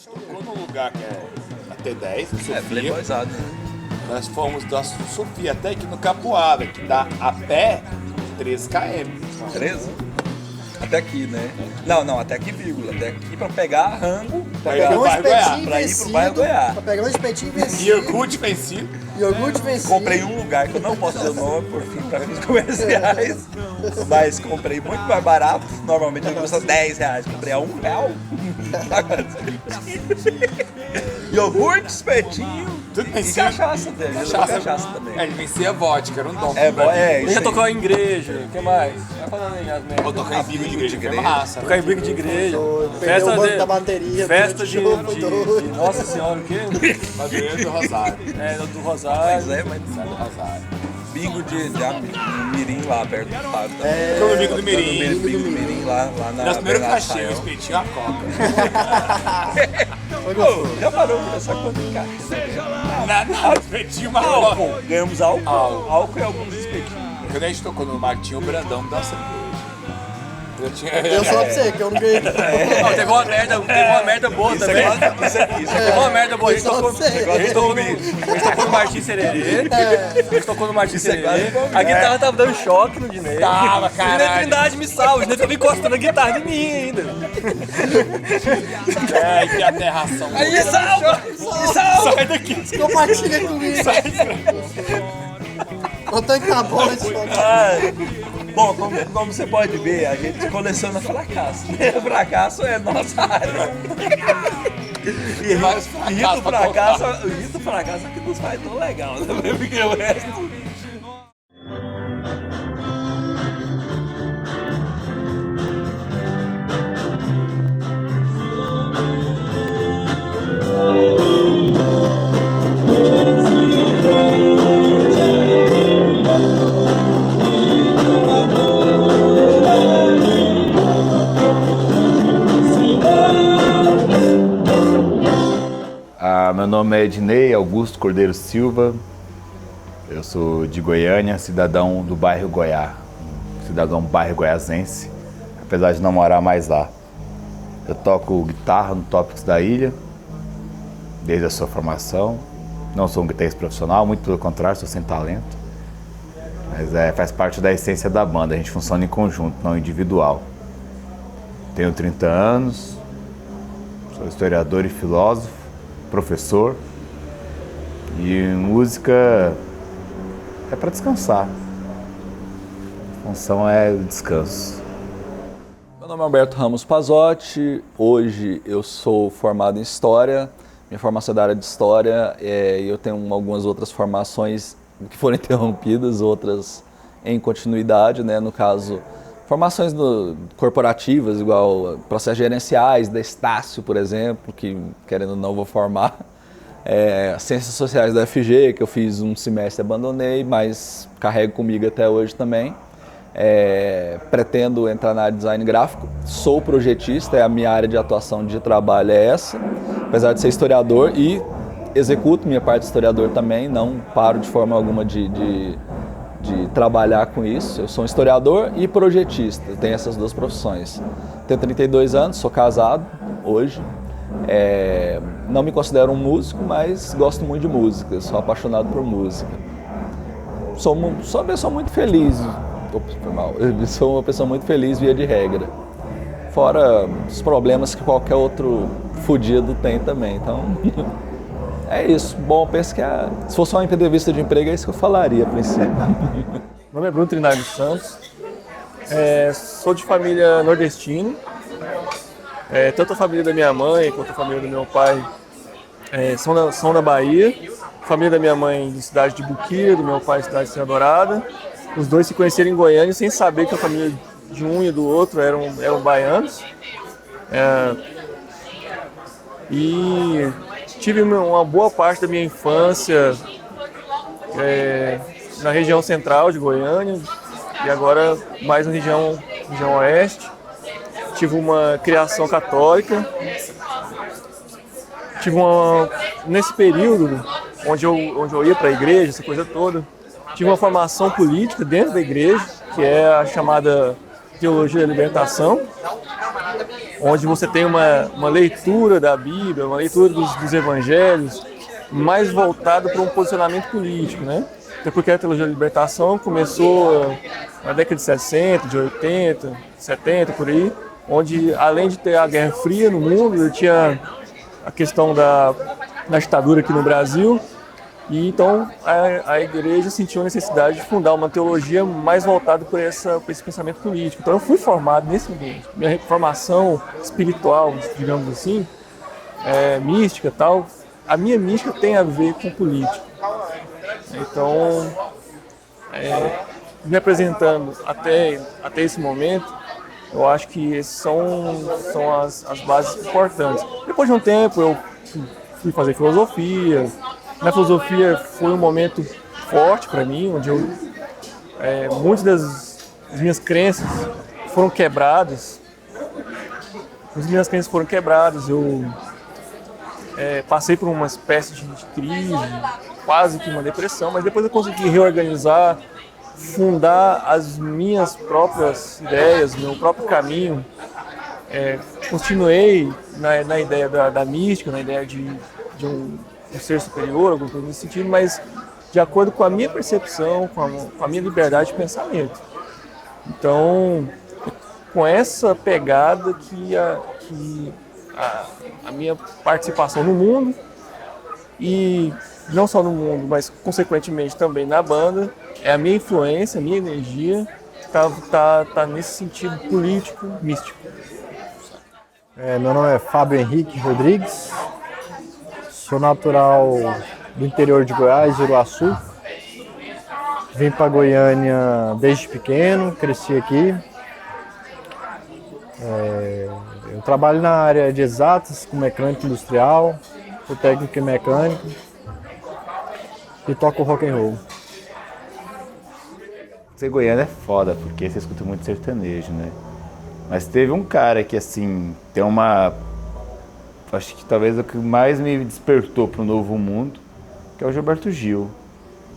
tocou num lugar que é até 10, em Sofia. playboyzado. Nós fomos da Sofia até aqui no Capoava, que dá a pé 13 km. 13? Até aqui, né? Não, até aqui, vírgula. Até aqui pra pegar rango, Pra ir pro bairro Goiás. pra ir pro bairro Goiás. Pra pegar um espetinho E vencido. iogurte vencido. Iogurte vencido. Comprei um lugar que eu não posso dizer o nome por fim pra fins comerciais, mas comprei muito mais barato. Normalmente ele custa R$10. Comprei a R$1. Iogurte, espetinho Tudo e vencido. cachaça dele. Cachaça também. É, ele vencia vodka, era um dom. Isso Já aí. tocou em igreja, o que mais? Vai falando aí as merdas. Vou tocar em bico de igreja, que é massa. Tocar em briga de igreja. Perdeu o banco da bateria. Festa de doido. Nossa Senhora, o quê? Padroeiro do Rosário. É, do Rosário. Mas Sai do Rosário. bingo de Mirim lá perto do Fábio também. Ficou no bico do Mirim. Bingo do Mirim lá na Nosso primeiro Bernardo cachê, o Rafael. espetinho, a coca. Pô, já parou pra pensar quanto cachê? Nada, espetinho, uma coca. Álcool, ganhamos álcool e alguns espetinhos. Quando a gente tocou no Martinho, o Brandão me deu uma cerveja. Eu só pra você, que eu não ganhei. Não, teve uma merda boa também. Teve uma merda boa. A gente tocou no Martins Sererê. A gente tocou no Martins Sererê. A guitarra tava dando choque no Dinei. Tava, E caralho. a Trindade me salva. O Dinei tava encostando a guitarra em mim ainda. É, que aterração. Aí me salva! Sai daqui. Compartilha comigo. O tanque tá bom, esse Bom, como você pode ver, a gente coleciona fracasso. Fracasso é nossa área. E Vários fracassos pra contar. o rito fracasso é que nos faz tão legal, né? Porque o resto... Meu nome é Ednei Augusto Cordeiro Silva, eu sou de Goiânia, cidadão do bairro Goiá, cidadão bairro goiazense, apesar de não morar mais lá. Eu toco guitarra no Tópicos da Ilha, desde a sua formação. Não sou um guitarrista profissional, muito pelo contrário, sou sem talento. Mas faz parte da essência da banda, a gente funciona em conjunto, não individual. Tenho 30 anos, sou historiador e filósofo, professor, e música é para descansar. A função é o descanso. Meu nome é Alberto Ramos Pazotti, hoje eu sou formado em História, minha formação é da área de História e eu tenho algumas outras formações que foram interrompidas, outras em continuidade, né? No caso, formações corporativas, igual processos gerenciais, da Estácio, por exemplo, que querendo ou não vou formar. Ciências Sociais da FG, que eu fiz um semestre e abandonei, mas carrego comigo até hoje também. Pretendo entrar na área de design gráfico, sou projetista, a minha área de atuação de trabalho é essa, apesar de ser historiador e executo minha parte de historiador também, não paro de forma alguma de trabalhar com isso. Eu sou um historiador e projetista, eu tenho essas duas profissões. Tenho 32 anos, sou casado hoje, não me considero um músico, mas gosto muito de música, sou apaixonado por música. Sou uma pessoa muito feliz, eu sou uma pessoa muito feliz via de regra, fora os problemas que qualquer outro fudido tem também, então é isso. Bom, penso que se fosse uma entrevista de emprego é isso que eu falaria a princípio. Meu nome é Bruno Trindade Santos, sou de família nordestina, tanto a família da minha mãe quanto a família do meu pai são da Bahia, a família da minha mãe de cidade de Buquira, do meu pai de cidade de Serra Dourada, os dois se conheceram em Goiânia sem saber que a família de um e do outro eram baianos, e tive uma boa parte da minha infância na região central de Goiânia e agora mais na região oeste. Tive uma criação católica. Nesse período onde eu ia para a igreja, essa coisa toda, tive uma formação política dentro da igreja, que é a chamada Teologia da Libertação. onde você tem uma leitura da Bíblia, uma leitura dos evangelhos, mais voltado para um posicionamento político, né? Até porque a teologia da libertação começou na década de 60, de 80, 70, por aí, onde além de ter a Guerra Fria no mundo, tinha a questão da ditadura aqui no Brasil, e então a igreja sentiu a necessidade de fundar uma teologia mais voltada por esse pensamento político. Então eu fui formado nesse ambiente. Minha formação espiritual, digamos assim, mística e tal, a minha mística tem a ver com política. Então, me apresentando até esse momento, eu acho que esses são as bases importantes. Depois de um tempo, eu fui fazer filosofia. Na filosofia foi um momento forte para mim, onde muitas das minhas crenças foram quebradas. Eu passei por uma espécie de crise, quase que uma depressão, mas depois eu consegui reorganizar, fundar as minhas próprias ideias, meu próprio caminho. Continuei na ideia da mística, na ideia de um ser superior, alguma coisa nesse sentido, mas de acordo com a minha percepção, com a minha liberdade de pensamento. Então, com essa pegada que a minha participação no mundo, e não só no mundo, mas consequentemente também na banda, a minha influência, a minha energia tá nesse sentido político, místico. Meu nome é Fábio Henrique Rodrigues, sou natural do interior de Goiás, Iruaçu. Vim para Goiânia desde pequeno, cresci aqui. Eu trabalho na área de exatas, com mecânica industrial, sou técnico em mecânica e toco rock and roll. Ser goiano é foda, porque você escuta muito sertanejo, né? Mas teve um cara que, assim, tem uma... Acho que talvez o que mais me despertou para o novo mundo, que é o Gilberto Gil.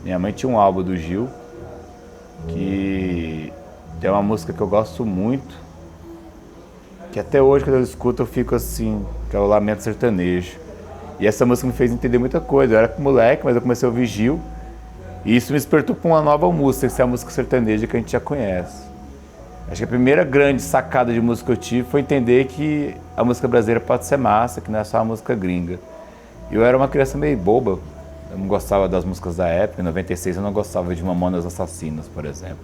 Minha mãe tinha um álbum do Gil, que tem uma música que eu gosto muito, que até hoje, quando eu escuto, eu fico assim, que é o Lamento Sertanejo. E essa música me fez entender muita coisa. Eu era moleque, mas eu comecei a ouvir Gil, e isso me despertou para uma nova música, que é a música sertaneja que a gente já conhece. Acho que a primeira grande sacada de música que eu tive foi entender que a música brasileira pode ser massa, que não é só a música gringa. Eu era uma criança meio boba, eu não gostava das músicas da época. Em 96 eu não gostava de Mamonas Assassinas, por exemplo.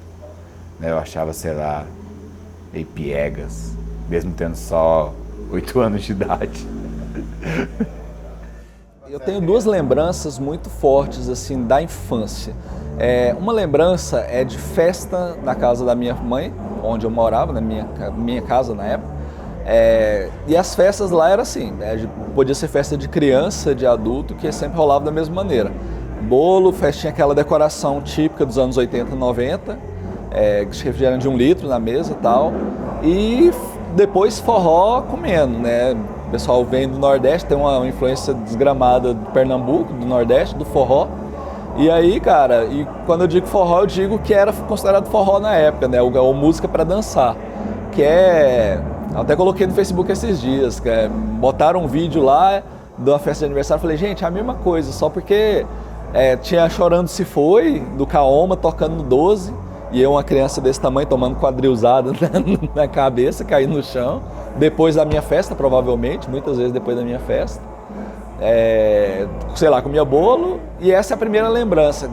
Eu achava, sei lá, meio piegas, mesmo tendo só 8 anos de idade. Eu tenho duas lembranças muito fortes assim da infância. Uma lembrança é de festa na casa da minha mãe, onde eu morava, na minha casa na época. E as festas lá eram assim, podia ser festa de criança, de adulto, que sempre rolava da mesma maneira. Bolo, festinha, aquela decoração típica dos anos 80 e 90, refrigerante de 1 litro na mesa e tal. E depois forró comendo, né? O pessoal vem do Nordeste, tem uma influência desgramada do Pernambuco, do Nordeste, do forró. E aí, cara, quando eu digo forró, eu digo que era considerado forró na época, né? Ou música para dançar, que até coloquei no Facebook esses dias, botaram um vídeo lá de uma festa de aniversário, falei, gente, é a mesma coisa, só porque tinha Chorando Se Foi, do Kaoma, tocando no 12, e eu, uma criança desse tamanho, tomando quadrilzada na cabeça, caindo no chão, depois da minha festa, provavelmente, muitas vezes depois da minha festa. Sei lá, comia bolo, e essa é a primeira lembrança.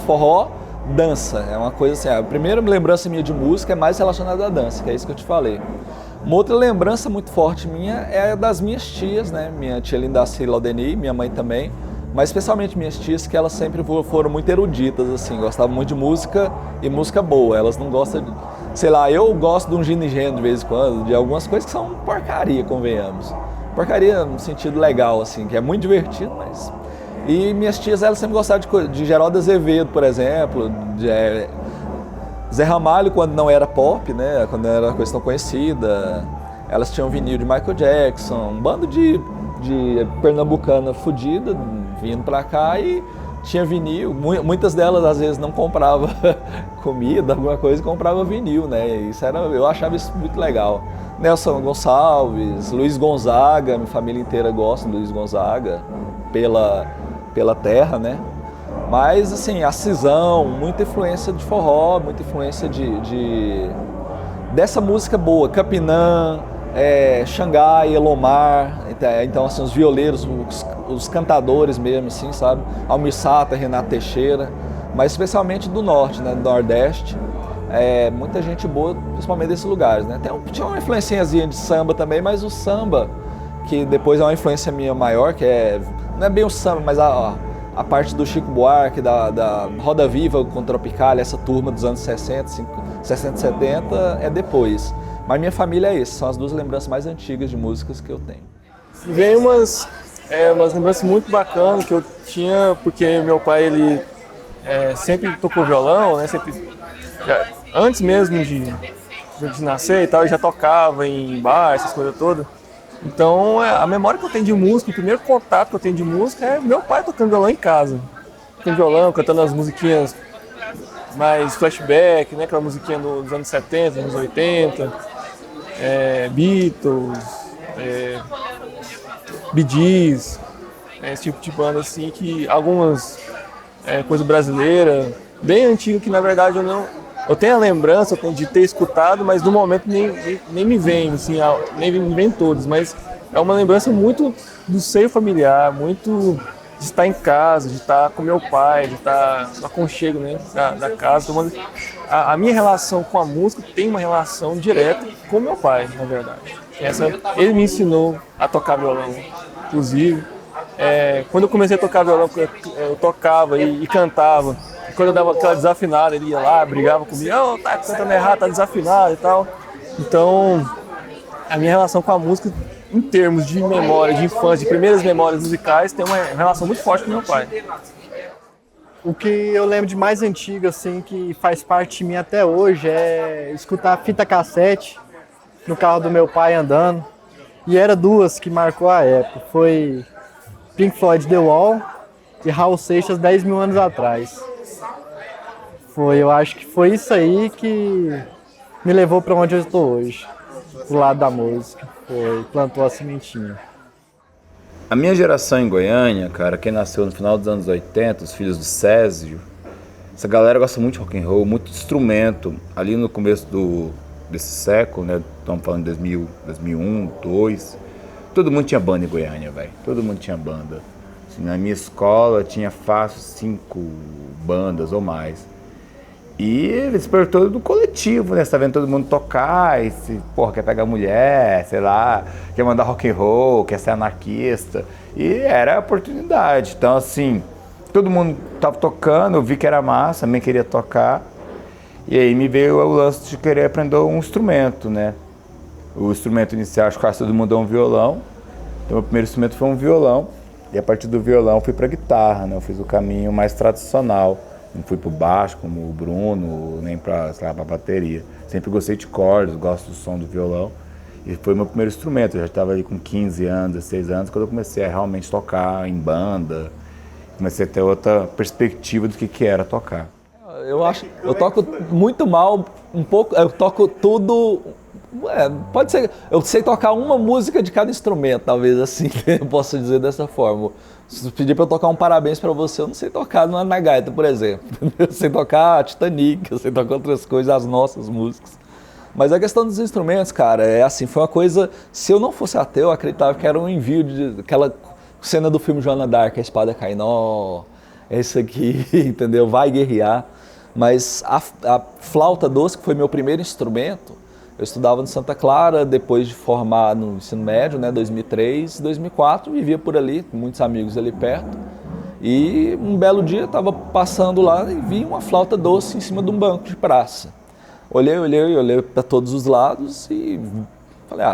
Forró, dança, é uma coisa assim, a primeira lembrança minha de música é mais relacionada à dança, que é isso que eu te falei. Uma outra lembrança muito forte minha é das minhas tias, né? Minha tia Lindaci Laudeni, minha mãe também, mas especialmente minhas tias, que elas sempre foram muito eruditas, assim, gostavam muito de música e música boa. Elas não gostam de, sei lá, eu gosto de um gino e gênero de vez em quando, de algumas coisas que são porcaria, convenhamos. Porcaria no sentido legal, assim, que é muito divertido, mas... E minhas tias, elas sempre gostavam de Geraldo Azevedo, por exemplo, de Zé Ramalho, quando não era pop, né, quando era uma questão conhecida. Elas tinham vinil de Michael Jackson, um bando de pernambucana fudida vindo pra cá, e tinha vinil. Muitas delas, às vezes, não compravam comida, alguma coisa, e comprava vinil, né, eu achava isso muito legal. Nelson Gonçalves, Luiz Gonzaga, minha família inteira gosta do Luiz Gonzaga, pela terra, né? Mas, assim, a cisão, muita influência de forró, muita influência dessa música boa, Capinã, Xangai, Elomar, então, assim, os violeiros, os cantadores mesmo, assim, sabe? Almir Sater, Renato Teixeira, mas especialmente do norte, né? Do Nordeste. Muita gente boa, principalmente desses lugares, né? Tinha uma influenciazinha de samba também, mas o samba, que depois é uma influência minha maior, que não é bem o samba, mas a parte do Chico Buarque, da Roda Viva com Tropicália, essa turma dos anos 60, 60 e 70, é depois. Mas minha família é isso, são as duas lembranças mais antigas de músicas que eu tenho. Vem umas lembranças muito bacanas que eu tinha, porque meu pai, ele sempre tocou violão, né? Antes mesmo de nascer e tal, ele já tocava em bar, essas coisas todas. Então, a memória que eu tenho de música, o primeiro contato que eu tenho de música é meu pai tocando violão em casa. Tocando violão, cantando as musiquinhas mais flashback, né? Aquela musiquinha dos anos 70, anos 80, Beatles, Bee Gees, esse tipo de banda assim, que algumas coisa brasileira, bem antiga, que na verdade eu tenho a lembrança de ter escutado, mas no momento nem me vem, assim, nem me vem todos, mas é uma lembrança muito do seio familiar, muito de estar em casa, de estar com meu pai, de estar no aconchego, né, da casa. A minha relação com a música tem uma relação direta com meu pai, na verdade. Ele me ensinou a tocar violão, inclusive. Quando eu comecei a tocar violão, eu tocava e cantava. E quando eu dava aquela desafinada, ele ia lá, brigava comigo, tá cantando errado, tá desafinado e tal. Então, a minha relação com a música, em termos de memória, de infância, de primeiras memórias musicais, tem uma relação muito forte com meu pai. O que eu lembro de mais antigo, assim, que faz parte de mim até hoje, é escutar fita cassete no carro do meu pai andando. E era duas que marcou a época. Foi Pink Floyd The Wall e Raul Seixas 10 mil anos atrás. Eu acho que foi isso aí que me levou para onde eu estou hoje, pro lado da música. Plantou a sementinha. A minha geração em Goiânia, cara, quem nasceu no final dos anos 80, os filhos do Césio, essa galera gosta muito de rock and roll, muito de instrumento. Ali no começo desse século, né, estamos falando de 2000, 2001, 2002, todo mundo tinha banda em Goiânia, velho. Todo mundo tinha banda. Assim, na minha escola tinha fácil 5 bandas ou mais. E ele despertou do coletivo, né? Você tá vendo todo mundo tocar, e quer pegar mulher, sei lá, quer mandar rock and roll, quer ser anarquista. E era a oportunidade. Então, assim, todo mundo tava tocando, eu vi que era massa, também queria tocar. E aí me veio o lance de querer aprender um instrumento, né? O instrumento inicial, acho que quase todo mundo é um violão. Então, o primeiro instrumento foi um violão. E a partir do violão fui pra guitarra, né? Eu fiz o caminho mais tradicional. Não fui pro baixo como o Bruno, nem pra bateria. Sempre gostei de cordas, gosto do som do violão. E foi meu primeiro instrumento. Eu já estava ali com 15 anos, 16 anos, quando eu comecei a realmente tocar em banda. Comecei a ter outra perspectiva do que era tocar. Eu toco muito mal, um pouco, eu toco tudo. Pode ser, eu sei tocar uma música de cada instrumento, talvez assim, eu posso dizer dessa forma. Se pedir para eu tocar um parabéns para você, eu não sei tocar na gaita, por exemplo. Eu sei tocar Titanic, eu sei tocar outras coisas, as nossas músicas. Mas a questão dos instrumentos, cara, foi uma coisa, se eu não fosse ateu, eu acreditava que era um envio aquela cena do filme Joana d'Arc, a espada cai, é isso aqui, entendeu? Vai guerrear. Mas a flauta doce, que foi meu primeiro instrumento, eu estudava no Santa Clara, depois de formar no ensino médio, né, 2003, 2004, vivia por ali, com muitos amigos ali perto. E um belo dia eu estava passando lá e vi uma flauta doce em cima de um banco de praça. Olhei para todos os lados e falei,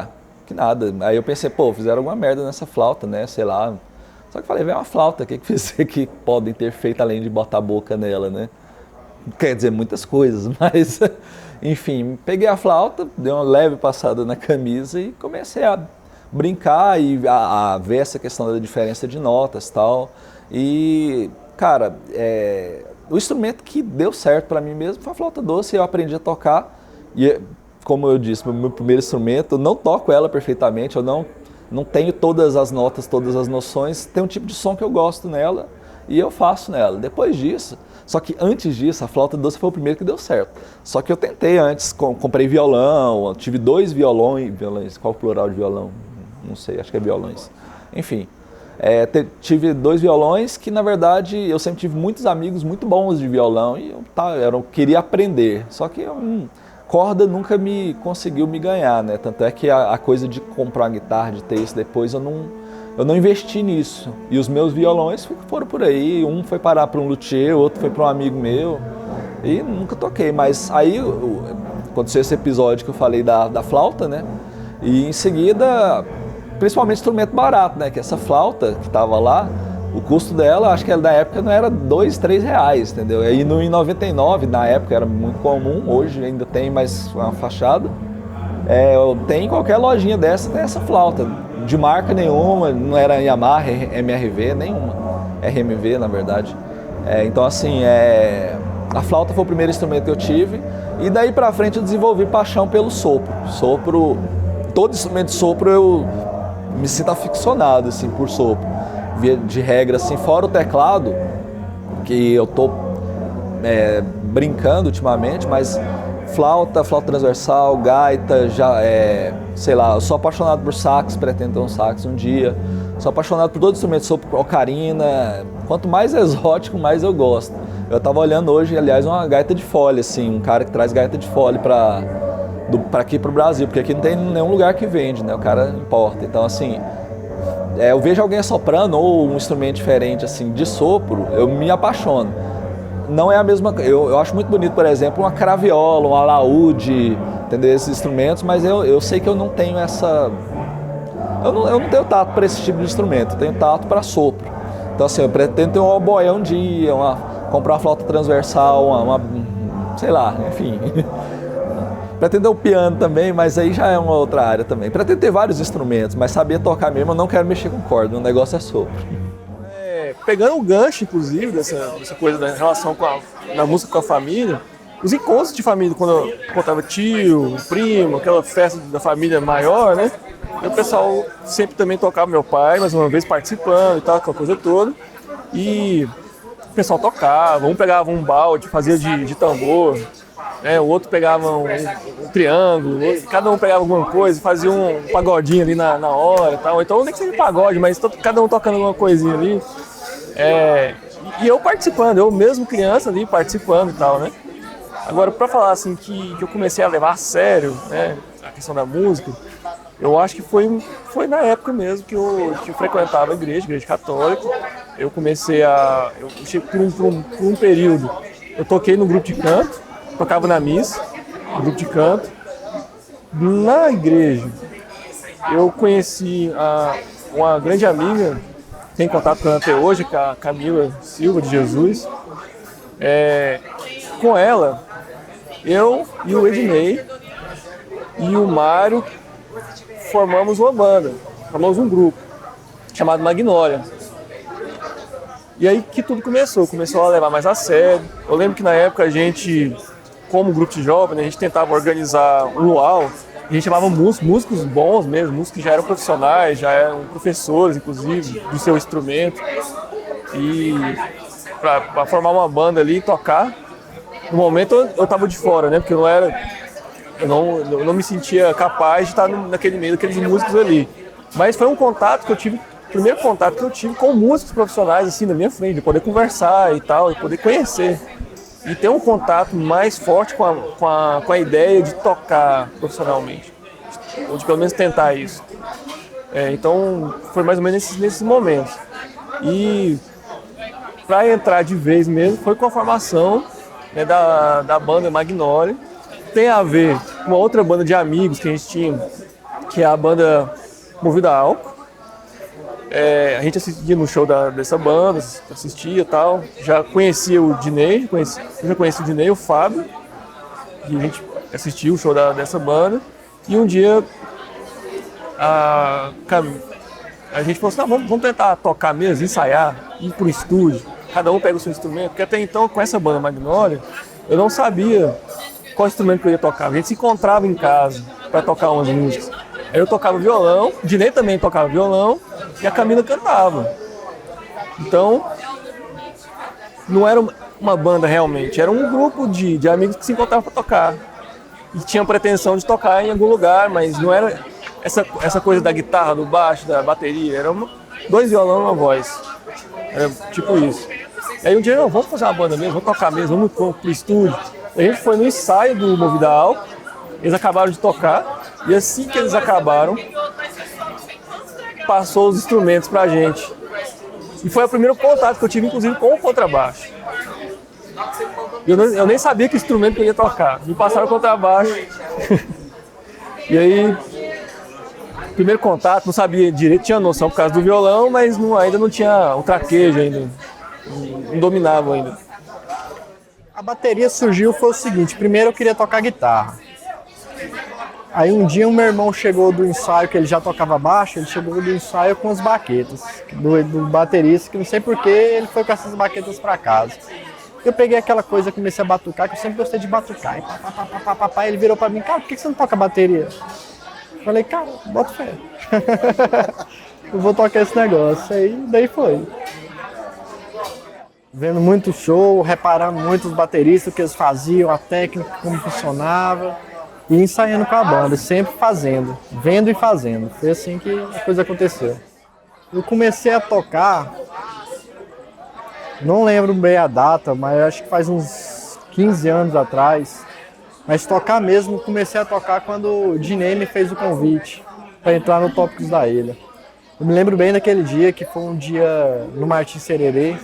que nada. Aí eu pensei, fizeram alguma merda nessa flauta, né, sei lá. Só que falei, uma flauta, o que podem ter feito além de botar a boca nela, né? Quer dizer, muitas coisas, mas... Enfim, peguei a flauta, dei uma leve passada na camisa e comecei a brincar e a ver essa questão da diferença de notas e tal. E, cara, o instrumento que deu certo para mim mesmo foi a flauta doce. Eu aprendi a tocar e como eu disse, meu primeiro instrumento, eu não toco ela perfeitamente, eu não tenho todas as notas, todas as noções, tem um tipo de som que eu gosto nela e eu faço nela. Depois disso, só que antes disso, a flauta doce foi o primeiro que deu certo. Só que eu tentei antes, comprei violão, tive 2 violões, qual o plural de violão? Não sei, acho que é violões. Enfim, tive 2 violões que, na verdade, eu sempre tive muitos amigos muito bons de violão e eu queria aprender. Só que corda nunca conseguiu me ganhar, né? Tanto é que a coisa de comprar uma guitarra, de ter isso depois, eu não investi nisso. E os meus violões foram por aí. Um foi parar para um luthier, o outro foi para um amigo meu. E nunca toquei. Mas aí aconteceu esse episódio que eu falei da flauta, né? E em seguida, principalmente instrumento barato, né? Que essa flauta que estava lá, o custo dela, acho que na época não era R$2, R$3, entendeu? E aí em 99, na época era muito comum, hoje ainda tem mais uma fachada. Tem em qualquer lojinha dessa, tem essa flauta. De marca nenhuma, não era Yamaha, MRV, nenhuma. RMV, na verdade. Então assim, a flauta foi o primeiro instrumento que eu tive. E daí pra frente eu desenvolvi paixão pelo sopro. Todo instrumento de sopro eu me sinto aficionado, assim, por sopro. Via de regra, assim, fora o teclado, que eu tô brincando ultimamente, mas flauta transversal, gaita, sei lá, eu sou apaixonado por sax, pretendo ter um sax um dia. Sou apaixonado por todo instrumento, sopro, ocarina, quanto mais exótico, mais eu gosto. Eu tava olhando hoje, aliás, uma gaita de fole, assim, um cara que traz gaita de fole pra aqui pro Brasil, porque aqui não tem nenhum lugar que vende, né? O cara importa. Então, assim, eu vejo alguém soprando ou um instrumento diferente, assim, de sopro, eu me apaixono. Não é a mesma coisa. Eu acho muito bonito, por exemplo, uma craviola, um alaúde, entendeu? Esses instrumentos, mas eu sei que eu não tenho essa... Eu não tenho tato para esse tipo de instrumento, eu tenho tato para sopro. Então, assim, eu pretendo ter um oboé um dia, comprar uma flauta transversal, sei lá, enfim... Pretendo ter o piano também, mas aí já é uma outra área também. Pretendo ter vários instrumentos, mas saber tocar mesmo, eu não quero mexer com corda, o negócio é sopro. Pegando o gancho, inclusive, dessa coisa da relação na música com a família, os encontros de família, quando eu contava tio, primo, aquela festa da família maior, né? E o pessoal sempre também tocava meu pai, mais uma vez participando e tal, aquela coisa toda. E o pessoal tocava, um pegava um balde, fazia de tambor, o outro pegava um triângulo, cada um pegava alguma coisa, fazia um pagodinho ali na hora e tal. Então nem que seja pagode, mas cada um tocando alguma coisinha ali. E eu participando, eu mesmo criança ali participando e tal, né? Agora, pra falar assim que eu comecei a levar a sério, né, a questão da música, eu acho que foi na época mesmo que eu frequentava a igreja católica. Eu comecei por um período, eu toquei no grupo de canto, tocava na missa, no grupo de canto. Na igreja, eu conheci uma grande amiga, tenho contato com ela até hoje, que é a Camila Silva de Jesus. Com ela, eu e o Ednei e o Mário formamos uma banda, formamos um grupo chamado Magnólia. E aí que tudo começou a levar mais a sério. Eu lembro que na época a gente, como grupo de jovens, a gente tentava organizar um luau. A gente chamava músicos bons mesmo, músicos que já eram profissionais, já eram professores, inclusive, do seu instrumento. E para formar uma banda ali e tocar. No momento eu estava de fora, né? Porque eu não me sentia capaz de estar naquele meio daqueles músicos ali. Mas foi um contato que eu tive, o primeiro contato que eu tive com músicos profissionais, assim, na minha frente, de poder conversar e tal, de poder conhecer. E ter um contato mais forte com a ideia de tocar profissionalmente, ou de pelo menos tentar isso. Então foi mais ou menos nesses momentos. E para entrar de vez mesmo foi com a formação, né, da banda Magnólia. Tem a ver com uma outra banda de amigos que a gente tinha, que é a banda Movida a Álcool. A gente assistia no show dessa banda, assistia e tal. Já conhecia o Dinei, eu já conheci o Dinei e o Fábio. E a gente assistiu o show dessa banda. E um dia a gente falou assim, vamos tentar tocar mesmo, ensaiar, ir pro estúdio. Cada um pega o seu instrumento, porque até então com essa banda Magnólia, eu não sabia qual instrumento que eu ia tocar. A gente se encontrava em casa para tocar umas músicas. Aí eu tocava violão, o Dinei também tocava violão e a Camila cantava. Então, não era uma banda realmente, era um grupo de amigos que se encontravam para tocar. E tinham pretensão de tocar em algum lugar, mas não era essa coisa da guitarra, do baixo, da bateria. Era 2 violão e uma voz. Era tipo isso. E aí um dia, não, vamos fazer uma banda mesmo, vamos tocar mesmo, vamos pro estúdio. A gente foi no ensaio do Movidal, eles acabaram de tocar, e assim que eles acabaram, passou os instrumentos pra gente. E foi o primeiro contato que eu tive, inclusive, com o contrabaixo. Eu nem sabia que instrumento que eu ia tocar. Me passaram o contrabaixo. E aí, primeiro contato, não sabia direito, tinha noção por causa do violão, mas ainda não tinha o traquejo ainda. Não dominava ainda. A bateria surgiu foi o seguinte, primeiro eu queria tocar guitarra. Aí um dia o meu irmão chegou do ensaio, que ele já tocava baixo, ele chegou do ensaio com as baquetas do baterista, que não sei porquê ele foi com essas baquetas pra casa. Eu peguei aquela coisa, comecei a batucar, que eu sempre gostei de batucar. E ele virou pra mim, cara, por que você não toca bateria? Eu falei, cara, bota fé. Eu vou tocar esse negócio. Aí daí foi. Vendo muito show, reparando muito os bateristas, o que eles faziam, a técnica, como funcionava. E ensaiando com a banda, sempre fazendo, vendo e fazendo. Foi assim que a coisa aconteceu. Eu comecei a tocar, não lembro bem a data, mas acho que faz uns 15 anos atrás. Mas tocar mesmo, comecei a tocar quando o Dinei me fez o convite para entrar no Tópicos da Ilha. Eu me lembro bem daquele dia, que foi um dia no Martins Sererê.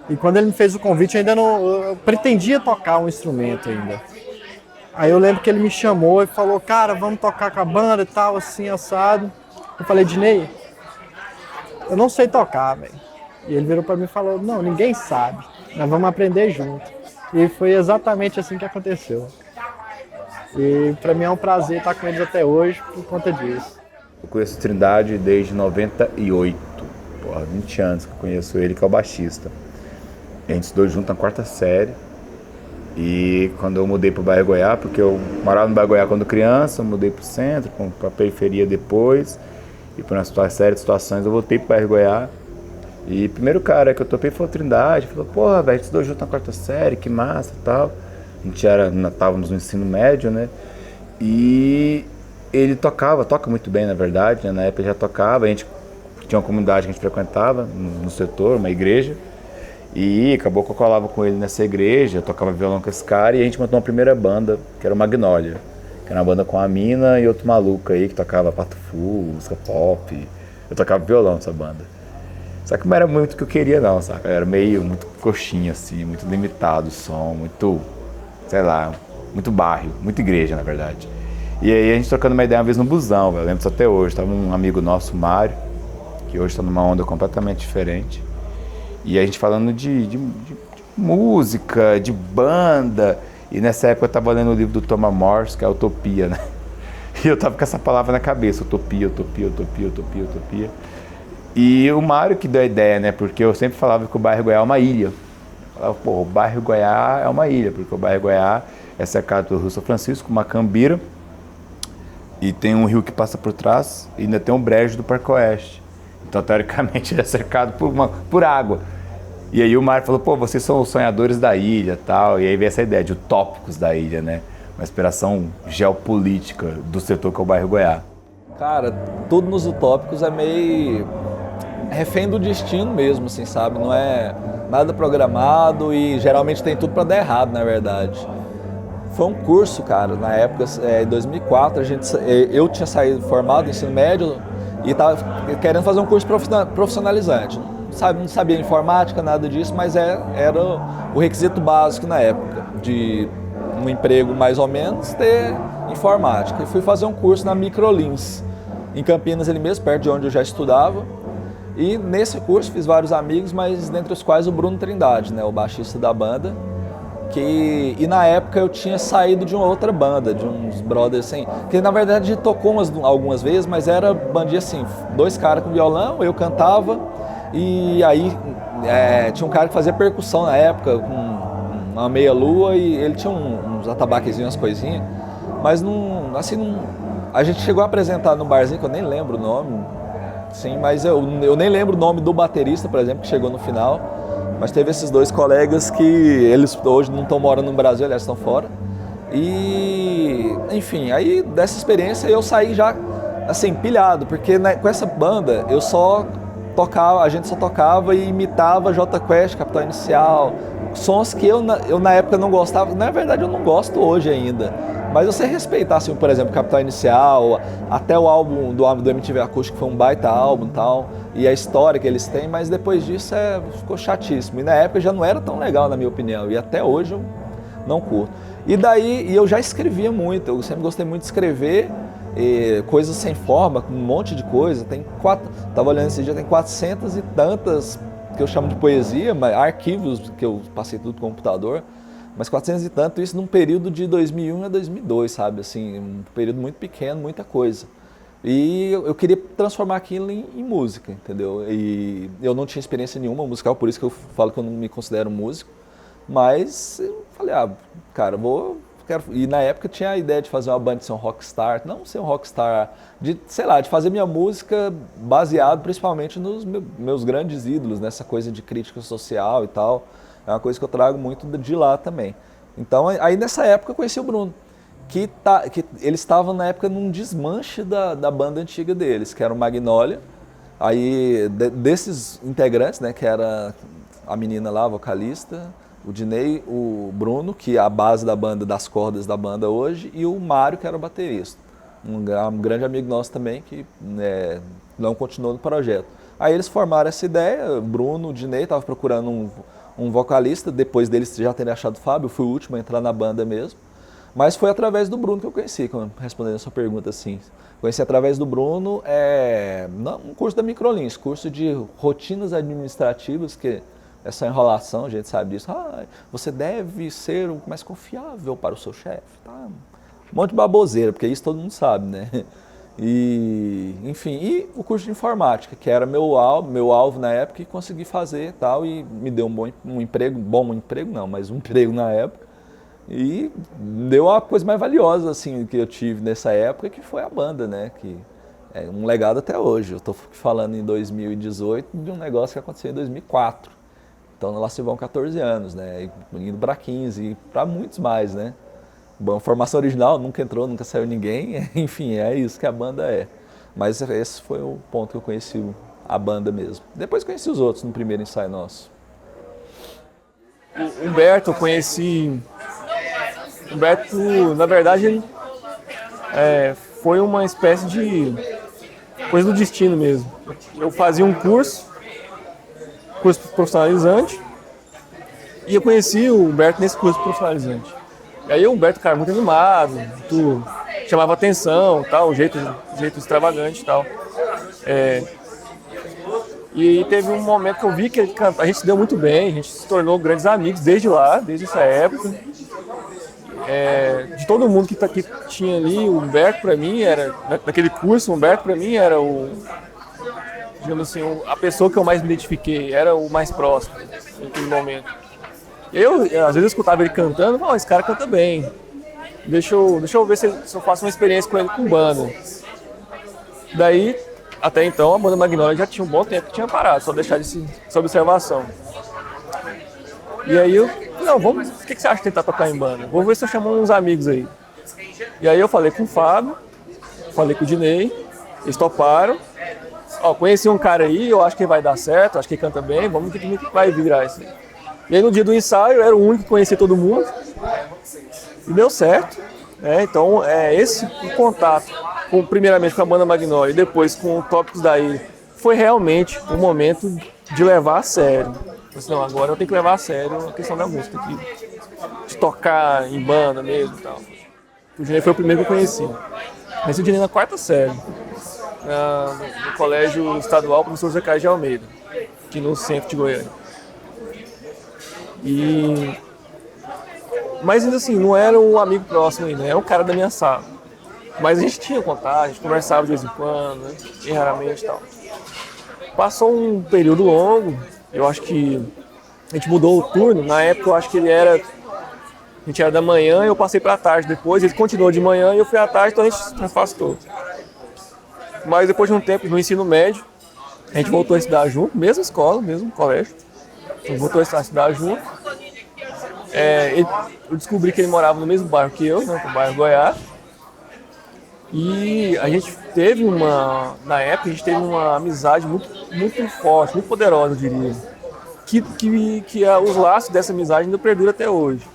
E quando ele me fez o convite, eu pretendia tocar um instrumento ainda. Aí eu lembro que ele me chamou e falou, cara, vamos tocar com a banda e tal, assim, assado. Eu falei, Dinei, eu não sei tocar, velho. E ele virou pra mim e falou, não, ninguém sabe, nós vamos aprender junto. E foi exatamente assim que aconteceu. E pra mim é um prazer estar com eles até hoje por conta disso. Eu conheço o Trindade desde 98, 20 anos que eu conheço ele, que é o baixista. A gente estudou junto na 4ª série. E quando eu mudei para o bairro Goiás, porque eu morava no bairro Goiás quando criança, mudei para o centro, para a periferia depois, e por uma série de situações eu voltei para o bairro Goiás. E o primeiro cara que eu topei foi o Trindade, falou, porra, velho, a gente estudou junto na 4ª série, que massa e tal. A gente estávamos no ensino médio, né? E ele toca muito bem, na verdade, né? Na época ele já tocava, a gente tinha uma comunidade que a gente frequentava no setor, uma igreja. E acabou que eu colava com ele nessa igreja, eu tocava violão com esse cara e a gente montou uma primeira banda, que era o Magnólia, que era uma banda com a mina e outro maluco aí que tocava pato fu, música pop. Eu tocava violão nessa banda. Só que não era muito o que eu queria não, saca? Era muito coxinha assim, muito limitado o som, muito, sei lá, muito bairro, muito igreja na verdade. E aí a gente trocando uma ideia uma vez no busão, eu lembro disso até hoje, tava um amigo nosso, Mário, que hoje tá numa onda completamente diferente. E a gente falando de música, de banda, e nessa época eu estava lendo o livro do Thomas Morse, que é a Utopia, né? E eu tava com essa palavra na cabeça, utopia. E o Mário que deu a ideia, né? Porque eu sempre falava que o bairro Goiás é uma ilha. Eu falava, pô, o bairro Goiás é uma ilha, porque o bairro Goiás é cercado pelo Rio São Francisco, Macambira, e tem um rio que passa por trás, e ainda tem um brejo do Parque Oeste. Então, teoricamente, ele é cercado por água. E aí o Mário falou, pô, vocês são os sonhadores da ilha e tal. E aí veio essa ideia de utópicos da ilha, né? Uma inspiração geopolítica do setor que é o bairro Goiás. Cara, tudo nos utópicos é meio refém do destino mesmo, assim, sabe? Não é nada programado e geralmente tem tudo pra dar errado, na verdade. Foi um curso, cara, na época, em 2004, eu tinha saído formado no ensino médio e estava querendo fazer um curso profissionalizante. Não sabia informática, nada disso, mas era o requisito básico na época, de um emprego mais ou menos, ter informática. E fui fazer um curso na Microlins, em Campinas, ali mesmo, perto de onde eu já estudava. E nesse curso fiz vários amigos, mas dentre os quais o Bruno Trindade, né, o baixista da banda. E na época eu tinha saído de uma outra banda, de uns brothers assim, que na verdade tocou algumas vezes, mas era bandinha assim, 2 caras com violão, eu cantava, e aí tinha um cara que fazia percussão na época, com uma meia-lua, e ele tinha uns atabaquezinhos, umas coisinhas. Mas não, assim, não... A gente chegou a apresentar num barzinho, que eu nem lembro o nome, sim, mas eu nem lembro o nome do baterista, por exemplo, que chegou no final. Mas teve esses dois colegas que eles hoje não estão morando no Brasil, aliás, estão fora. E, enfim, aí dessa experiência eu saí já, assim, pilhado, porque com essa banda eu só tocava, a gente só tocava e imitava Jota Quest, Capital Inicial, sons que eu na época não gostava. Na verdade eu não gosto hoje ainda, mas eu sei respeitar, assim, por exemplo, Capital Inicial, até o álbum do MTV Acústico foi um baita álbum e tal, e a história que eles têm, mas depois disso ficou chatíssimo. E na época já não era tão legal, na minha opinião, e até hoje eu não curto. E daí, eu já escrevia muito, eu sempre gostei muito de escrever, coisas sem forma, um monte de coisa. Estava olhando esse dia, tem 400 e tantas que eu chamo de poesia, mas arquivos que eu passei tudo no computador, mas 400 e tanto, isso num período de 2001 a 2002, sabe, assim, um período muito pequeno, muita coisa. E eu queria transformar aquilo em música, entendeu? E eu não tinha experiência nenhuma musical, por isso que eu falo que eu não me considero músico, mas eu falei, cara, e na época tinha a ideia de fazer uma banda, de ser um rockstar, não ser um rockstar, de fazer minha música baseado principalmente nos meus grandes ídolos, nessa coisa de crítica social e tal. É uma coisa que eu trago muito de lá também. Então, aí nessa época eu conheci o Bruno, que eles estavam na época num desmanche da banda antiga deles, que era o Magnolia. Aí, desses integrantes, né, que era a menina lá, a vocalista, o Dinei, o Bruno, que é a base da banda, das cordas da banda hoje, e o Mário, que era o baterista. Um grande amigo nosso também, que não continuou no projeto. Aí eles formaram essa ideia, o Bruno, o Dinei, estavam procurando um vocalista, depois deles já terem achado o Fábio, eu fui o último a entrar na banda mesmo. Mas foi através do Bruno que eu conheci, respondendo a sua pergunta assim. Conheci através do Bruno um curso da Microlins, curso de rotinas administrativas, que essa enrolação, a gente sabe disso. Você deve ser o mais confiável para o seu chefe. Tá? Um monte de baboseira, porque isso todo mundo sabe, né? E, enfim, e o curso de informática, que era meu alvo na época, e consegui fazer e tal, e me deu um emprego na época. E deu a coisa mais valiosa assim, que eu tive nessa época, que foi a banda, né? Que é um legado até hoje. Eu estou falando em 2018 de um negócio que aconteceu em 2004. Então lá se vão 14 anos, né? Indo para 15 e para muitos mais, né? Bom, formação original, nunca entrou, nunca saiu ninguém. Enfim, é isso que a banda é. Mas esse foi o ponto que eu conheci a banda mesmo. Depois conheci os outros no primeiro ensaio nosso. O Humberto, eu conheci... Humberto, na verdade, foi uma espécie de coisa do destino mesmo. Eu fazia um curso profissionalizante, e eu conheci o Humberto nesse curso profissionalizante. E aí o Humberto, cara, muito animado, chamava atenção, tal, um jeito extravagante e tal. E teve um momento que eu vi que a gente se deu muito bem, a gente se tornou grandes amigos desde essa época. De todo mundo que tinha ali, o Humberto pra mim era, naquele curso, o Humberto pra mim era digamos assim, a pessoa que eu mais me identifiquei, era o mais próximo naquele momento. Eu às vezes eu escutava ele cantando, esse cara canta bem, deixa eu ver se eu faço uma experiência com ele com banda. Daí, até então, a banda Magnolia já tinha um bom tempo que tinha parado, só deixar isso sob observação. E aí o que você acha de tentar tocar em banda? Vou ver se eu chamo uns amigos aí. E aí eu falei com o Fábio, falei com o Dinei, eles toparam. Conheci um cara aí, eu acho que vai dar certo, acho que ele canta bem, vamos ver como vai virar isso aí. E aí no dia do ensaio, eu era o único que conhecia todo mundo, e deu certo. Então, esse contato, primeiramente com a banda Magnolia e depois com o Tópicos da Ilha, foi realmente o momento de levar a sério. Não, agora eu tenho que levar a sério a questão da música, de tocar em banda mesmo e tal. O Dinei foi o primeiro que eu conheci. Conheci o Dinei na 4ª série, no Colégio Estadual Professor José Carlos de Almeida, aqui no centro de Goiânia. Mas ainda assim, não era um amigo próximo ainda, era um cara da minha sala. Mas a gente tinha contato, a gente conversava de vez em quando, né? E raramente e tal. Passou um período longo, eu acho que a gente mudou o turno. Na época eu acho que ele era A gente era da manhã, eu passei para a tarde depois, ele continuou de manhã e eu fui à tarde, então a gente se afastou. Mas depois de um tempo, no ensino médio, a gente voltou a estudar junto, mesma escola, mesmo colégio. A gente voltou a estudar junto. Eu descobri que ele morava no mesmo bairro que eu, né, no bairro Goiás. E a gente teve na época, a gente teve uma amizade muito, muito forte, muito poderosa, eu diria. Que os laços dessa amizade ainda perduram até hoje.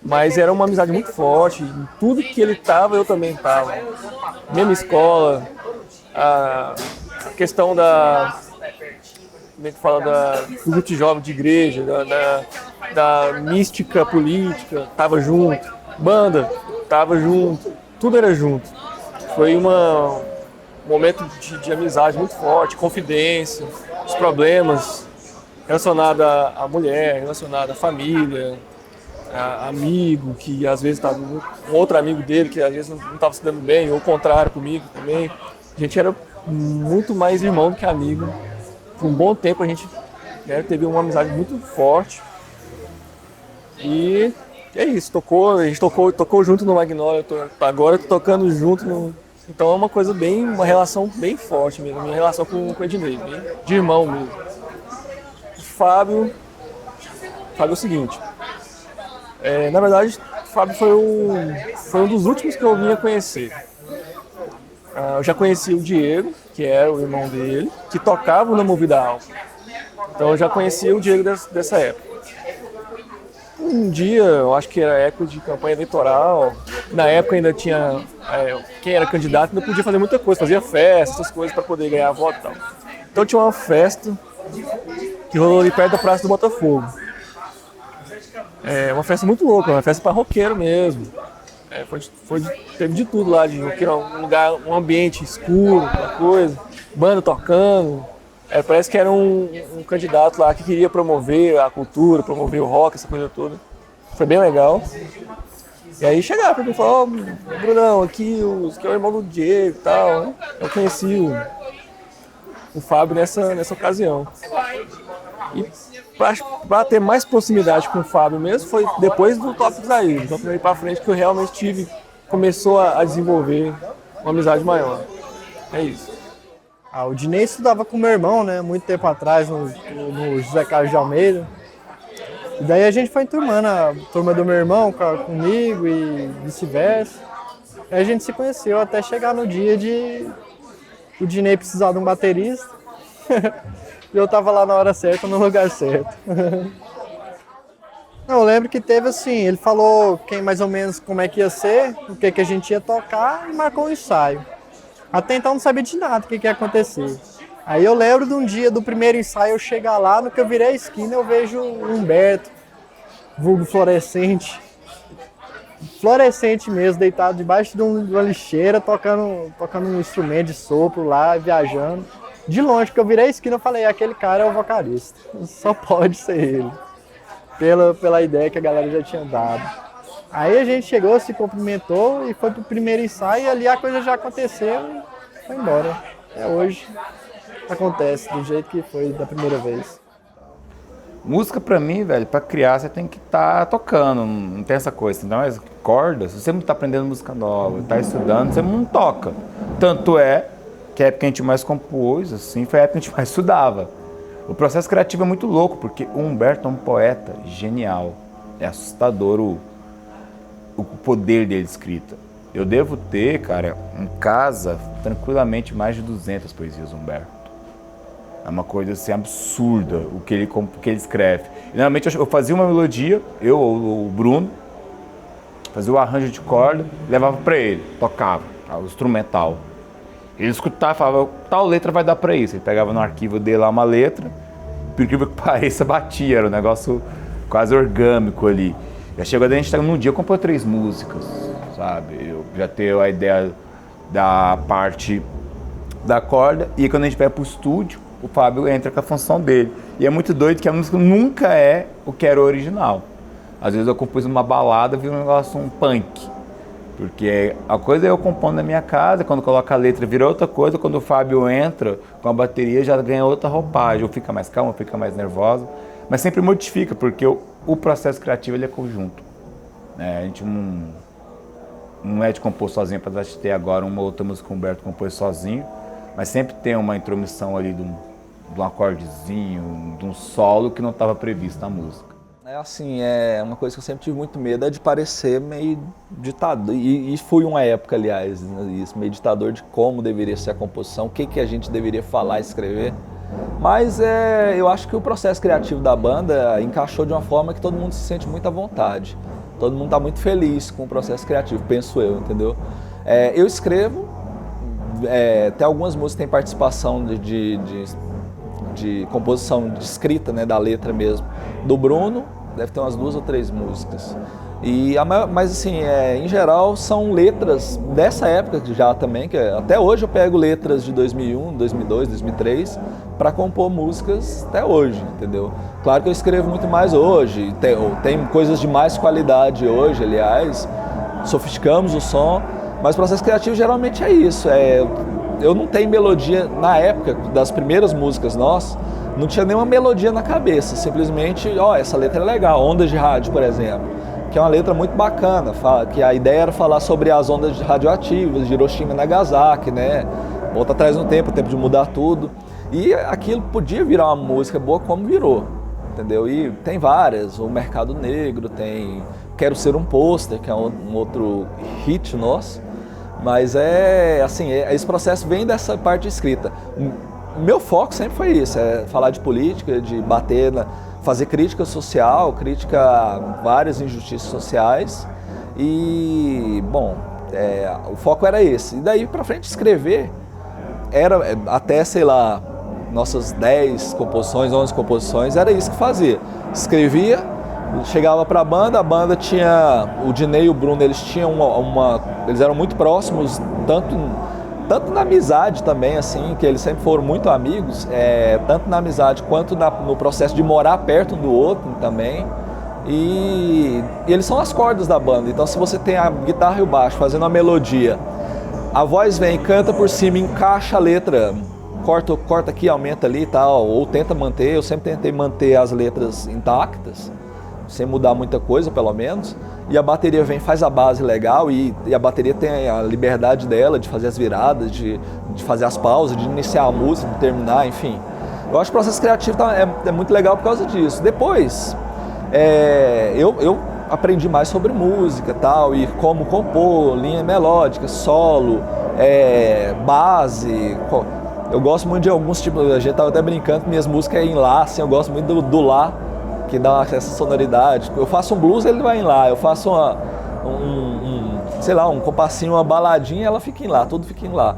Mas era uma amizade muito forte, em tudo que ele estava, eu também estava. Mesma escola, a questão como é que fala, do grupo de jovens de igreja, da mística política, estava junto. Banda, estava junto, tudo era junto. Foi um momento de amizade muito forte, confidência, os problemas relacionados à mulher, relacionados à família, a amigo, que às vezes estava um outro amigo dele que às vezes não estava se dando bem, ou o contrário comigo também. A gente era muito mais irmão do que amigo. Por um bom tempo a gente teve uma amizade muito forte. E é isso, a gente tocou junto no Magnolia, agora eu tô tocando junto então é uma relação bem forte mesmo, minha relação com o Ednei, de irmão mesmo. O Fábio é o seguinte, na verdade o Fábio foi um dos últimos que eu vim a conhecer. Eu já conheci o Diego, que era o irmão dele, que tocava na Movida Alfa. Então eu já conhecia o Diego dessa época. Um dia, eu acho que era época de campanha eleitoral, na época ainda tinha, quem era candidato ainda podia fazer muita coisa, fazia festa, essas coisas para poder ganhar voto e tal. Então tinha uma festa que rolou ali perto da Praça do Botafogo. Uma festa muito louca, uma festa para roqueiro mesmo. Teve de tudo lá, de roqueiro, um ambiente escuro, uma coisa, banda tocando. Parece que era um candidato lá que queria promover a cultura, promover o rock, essa coisa toda. Foi bem legal. E aí chegaram pra mim e falaram, Brunão, aqui é o irmão do Diego e tal. Eu conheci o Fábio nessa ocasião. E pra ter mais proximidade com o Fábio mesmo, foi depois do Tópicos da Ilha. Então, daí pra frente que eu realmente começou a desenvolver uma amizade maior. É isso. O Dinei estudava com meu irmão, né, muito tempo atrás, no José Carlos de Almeida. E daí a gente foi enturmando a turma do meu irmão comigo e vice-versa. Aí a gente se conheceu até chegar no dia de o Dinei precisar de um baterista. E eu tava lá na hora certa, no lugar certo. Não, eu lembro que teve assim, ele falou mais ou menos como é que ia ser, o que a gente ia tocar e marcou um ensaio. Até então não sabia de nada o que ia acontecer. Aí eu lembro de um dia do primeiro ensaio, eu chegar lá, no que eu virei a esquina, eu vejo o Humberto, vulgo fluorescente. Fluorescente mesmo, deitado debaixo de uma lixeira, tocando um instrumento de sopro lá, viajando. De longe, que eu virei a esquina, eu falei, aquele cara é o vocalista. Só pode ser ele. Pela ideia que a galera já tinha dado. Aí a gente chegou, se cumprimentou e foi pro primeiro ensaio e ali a coisa já aconteceu e foi embora. Hoje acontece do jeito que foi da primeira vez. Música pra mim, velho, pra criar você tem que estar tocando, não tem essa coisa. Então, as cordas, se você não tá aprendendo música nova, tá estudando, você não toca. Tanto é que a época que a gente mais compôs, assim, foi a época que a gente mais estudava. O processo criativo é muito louco, porque o Humberto é um poeta genial. É assustador o poder dele de escrita. Eu devo ter, cara, em casa, tranquilamente mais de 200 poesias do Humberto. É uma coisa assim absurda o que ele escreve. E, normalmente eu fazia uma melodia, eu ou o Bruno, fazia o arranjo de corda, levava pra ele, tocava, o instrumental. Ele escutava e falava, tal letra vai dar pra isso. Ele pegava no arquivo dele lá uma letra, por incrível que pareça, batia, era um negócio quase orgânico ali. Já chegou a gente estar num dia, compôs 3 músicas, sabe? Eu já tenho a ideia da parte da corda e quando a gente vai pro estúdio, o Fábio entra com a função dele. E é muito doido que a música nunca é o que era o original. Às vezes eu compus uma balada, vira um negócio, um punk. Porque a coisa é eu compondo na minha casa, quando coloco a letra vira outra coisa, quando o Fábio entra com a bateria já ganha outra roupagem, ou fica mais calmo, ou fica mais nervosa. Mas sempre modifica, porque o processo criativo ele é conjunto. A gente não é de compor sozinho, apesar de ter agora uma outra música que o Humberto compôs sozinho, mas sempre tem uma intromissão ali de um acordezinho, de um solo que não estava previsto na música. É assim, é uma coisa que eu sempre tive muito medo, é de parecer meio ditador, e fui uma época, aliás, isso, meio ditador de como deveria ser a composição, o que a gente deveria falar e escrever. Mas eu acho que o processo criativo da banda encaixou de uma forma que todo mundo se sente muito à vontade. Todo mundo está muito feliz com o processo criativo, penso eu, entendeu? Eu escrevo, tem algumas músicas que têm participação de composição, de escrita, né, da letra mesmo, do Bruno, deve ter umas 2 ou 3 músicas. Mas assim, em geral são letras dessa época já também, que até hoje eu pego letras de 2001, 2002, 2003 para compor músicas até hoje, entendeu? Claro que eu escrevo muito mais hoje, tem coisas de mais qualidade hoje, aliás, sofisticamos o som, mas o processo criativo geralmente é isso, eu não tenho melodia, na época das primeiras músicas nossas, não tinha nenhuma melodia na cabeça, simplesmente, essa letra é legal, Ondas de Rádio, por exemplo, que é uma letra muito bacana, que a ideia era falar sobre as ondas radioativas de Hiroshima e Nagasaki, né? Volta atrás no tempo, o tempo de mudar tudo. E aquilo podia virar uma música boa como virou, entendeu? E tem várias, o Mercado Negro, tem Quero Ser um Pôster, que é um outro hit nosso. Mas esse processo vem dessa parte escrita. Meu foco sempre foi isso, falar de política, de fazer crítica social, crítica a várias injustiças sociais. E, bom, o foco era esse. E daí pra frente escrever, era até, sei lá, nossas 10 composições, 11 composições, era isso que fazia. Escrevia, chegava pra banda, a banda tinha, o Dinei e o Bruno, eles tinham eles eram muito próximos, tanto na amizade também, assim, que eles sempre foram muito amigos, tanto na amizade quanto no processo de morar perto um do outro também. E eles são as cordas da banda, então se você tem a guitarra e o baixo fazendo uma melodia, a voz vem, canta por cima, encaixa a letra, corta aqui, aumenta ali e tal, ou tenta manter, eu sempre tentei manter as letras intactas, sem mudar muita coisa pelo menos, e a bateria vem, faz a base legal e a bateria tem a liberdade dela de fazer as viradas, de fazer as pausas, de iniciar a música, de terminar, enfim. Eu acho que o processo criativo é muito legal por causa disso. Depois, eu aprendi mais sobre música tal, e como compor, linha melódica, solo, base. Eu gosto muito de alguns tipos, a gente estava até brincando que minhas músicas é em Lá, assim, eu gosto muito do Lá, que dá essa sonoridade. Eu faço um blues, ele vai em Lá, eu faço um compassinho, uma baladinha, ela fica em Lá, tudo fica em Lá.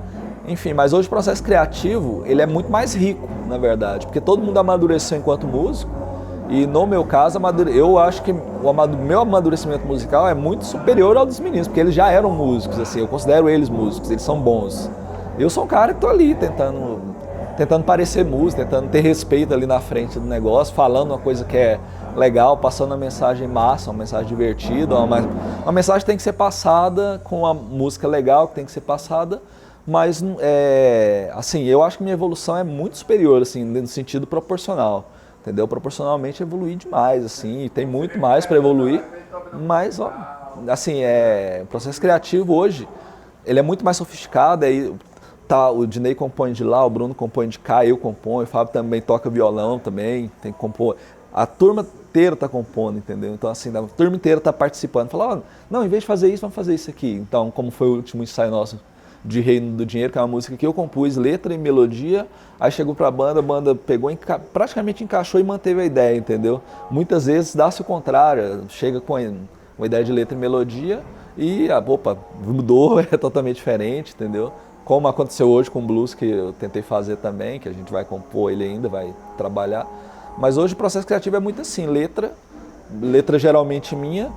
Enfim, mas hoje o processo criativo, ele é muito mais rico, na verdade, porque todo mundo amadureceu enquanto músico, e no meu caso, eu acho que meu amadurecimento musical é muito superior ao dos meninos, porque eles já eram músicos, assim, eu considero eles músicos, eles são bons. Eu sou um cara que tô ali tentando parecer músico, tentando ter respeito ali na frente do negócio, falando uma coisa que é legal, passando uma mensagem massa, uma mensagem divertida, uma mensagem que tem que ser passada com uma música legal, que tem que ser passada, mas assim, eu acho que minha evolução é muito superior, assim, no sentido proporcional, entendeu? Proporcionalmente evoluí demais, assim, e tem muito mais para evoluir, mas, assim, o processo criativo hoje, ele é muito mais sofisticado, o Dinei compõe de lá, o Bruno compõe de cá, eu componho, o Fábio também toca violão também, tem que compor. A turma inteira está compondo, entendeu? Então assim, a turma inteira está participando. Fala, não, em vez de fazer isso, vamos fazer isso aqui. Então, como foi o último ensaio nosso de Reino do Dinheiro, que é uma música que eu compus, letra e melodia, aí chegou para a banda pegou, praticamente encaixou e manteve a ideia, entendeu? Muitas vezes dá-se o contrário, chega com uma ideia de letra e melodia e, mudou, é totalmente diferente, entendeu? Como aconteceu hoje com o blues, que eu tentei fazer também, que a gente vai compor ele ainda, vai trabalhar. Mas hoje o processo criativo é muito assim, letra geralmente minha,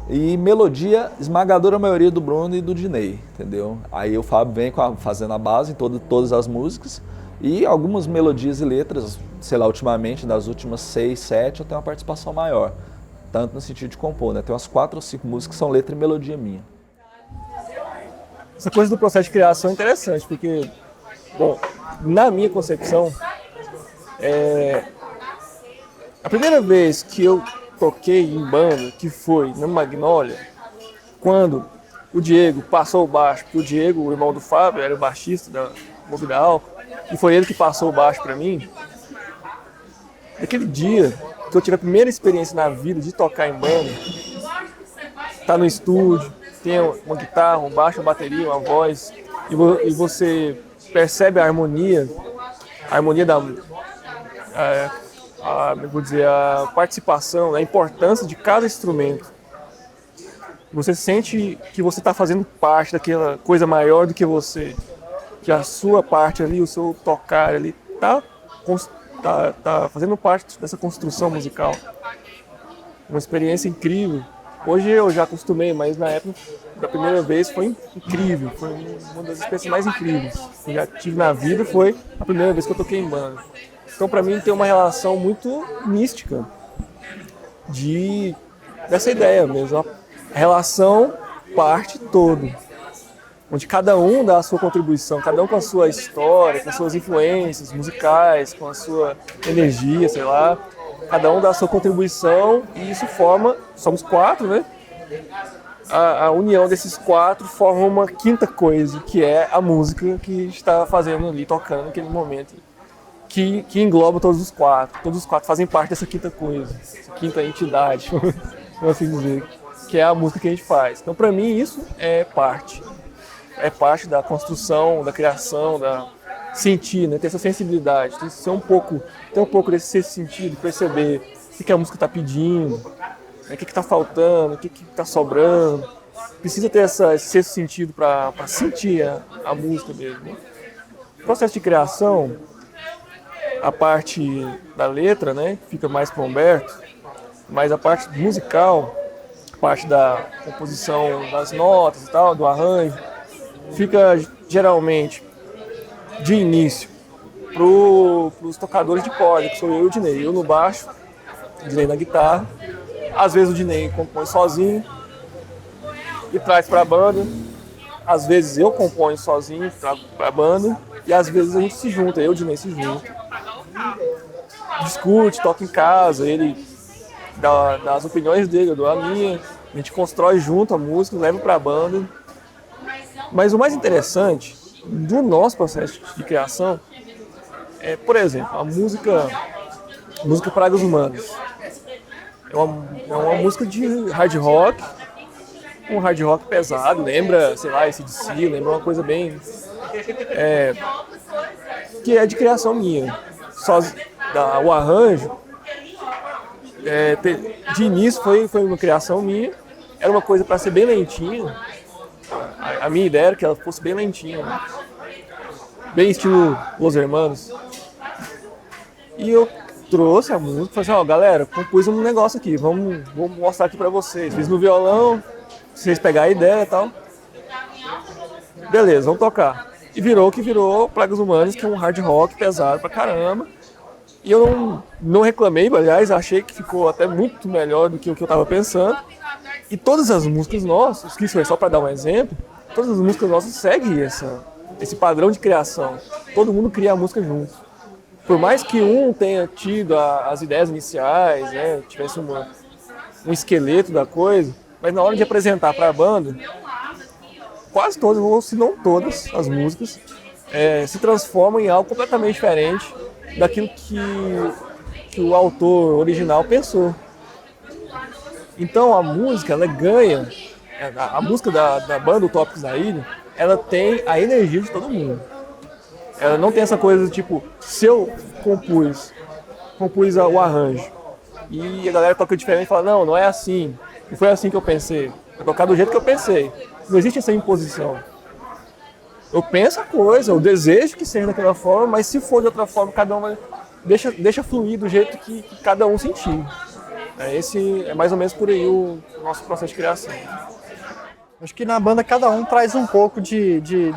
e melodia esmagadora a maioria do Bruno e do Dinei, entendeu? Aí o Fábio vem fazendo a base em todas as músicas, e algumas melodias e letras, sei lá, ultimamente, das últimas 6, 7, eu tenho uma participação maior, tanto no sentido de compor, né? Tem umas 4 ou 5 músicas que são letra e melodia minha. Essa coisa do processo de criação é interessante, porque, bom, na minha concepção, a primeira vez que eu toquei em banda, que foi na Magnólia, quando o Diego passou o baixo, porque o Diego, o irmão do Fábio, era o baixista da Movida Álcool, e foi ele que passou o baixo pra mim. Naquele dia que eu tive a primeira experiência na vida de tocar em banda, tá no estúdio, tem uma guitarra, um baixo, uma bateria, uma voz, e você percebe a harmonia da a participação, a importância de cada instrumento. Você sente que você está fazendo parte daquela coisa maior do que você, que a sua parte ali, o seu tocar ali, tá fazendo parte dessa construção musical. Uma experiência incrível. Hoje eu já acostumei, mas na época, da primeira vez, foi incrível. Foi uma das experiências mais incríveis que eu já tive na vida, foi a primeira vez que eu toquei em banda. Então, para mim, tem uma relação muito mística dessa ideia mesmo. A relação parte todo, onde cada um dá a sua contribuição, cada um com a sua história, com as suas influências musicais, com a sua energia, sei lá. Cada um dá a sua contribuição e isso forma, somos 4, né? A união desses 4 forma uma quinta coisa, que é a música que está fazendo ali, tocando naquele momento. Que engloba todos os 4. Todos os 4 fazem parte dessa quinta coisa, essa quinta entidade, vamos assim dizer, que é a música que a gente faz. Então, para mim, isso é parte da construção, da criação, da sentir, né? Ter essa sensibilidade, ter um pouco desse sentido, perceber o que a música está pedindo, né? O que está faltando, o que está sobrando. Precisa ter esse sentido para sentir a música mesmo. Né? O processo de criação, a parte da letra, né, fica mais para o Humberto, mas a parte musical, a parte da composição das notas e tal, do arranjo, fica geralmente de início para os tocadores de corda, que sou eu e o Dinei. Eu no baixo, o Dinei na guitarra. Às vezes o Dinei compõe sozinho e traz para a banda. Às vezes eu componho sozinho e trago para a banda. E às vezes a gente se junta, eu e o Dinei se juntam. Discute, toca em casa, ele dá as opiniões dele, eu dou a minha. A gente constrói junto a música, leva para a banda. Mas o mais interessante do nosso processo de criação é, por exemplo, a música Pragas Humanas. É uma música de hard rock, um hard rock pesado, lembra, sei lá, AC/DC, lembra uma coisa bem... que é de criação minha. O arranjo, de início foi uma criação minha, era uma coisa para ser bem lentinha. A minha ideia era que ela fosse bem lentinha, né? Bem estilo Los Hermanos. E eu trouxe a música e falei assim, galera, compus um negócio aqui, vamos mostrar aqui pra vocês. Fiz no violão, vocês pegarem a ideia e tal. Beleza, vamos tocar. E virou o que virou Pragas Humanas, que é um hard rock pesado pra caramba. E eu não reclamei, aliás, achei que ficou até muito melhor do que o que eu tava pensando. E todas as músicas nossas, que isso foi só para dar um exemplo, todas as músicas nossas seguem esse padrão de criação. Todo mundo cria a música junto. Por mais que um tenha tido as ideias iniciais, né, tivesse um esqueleto da coisa, mas na hora de apresentar para a banda, quase todas, ou se não todas, as músicas se transformam em algo completamente diferente daquilo que o autor original pensou. Então a música, ela ganha, a música da banda Utópicos da Ilha, ela tem a energia de todo mundo. Ela não tem essa coisa do tipo, se eu compus o arranjo e a galera toca diferente e fala, não é assim, não foi assim que eu pensei, vou tocar do jeito que eu pensei. Não existe essa imposição. Eu penso a coisa, eu desejo que seja daquela forma, mas se for de outra forma, cada um deixa fluir do jeito que cada um sentir. Esse é mais ou menos por aí o nosso processo de criação. Acho que na banda cada um traz um pouco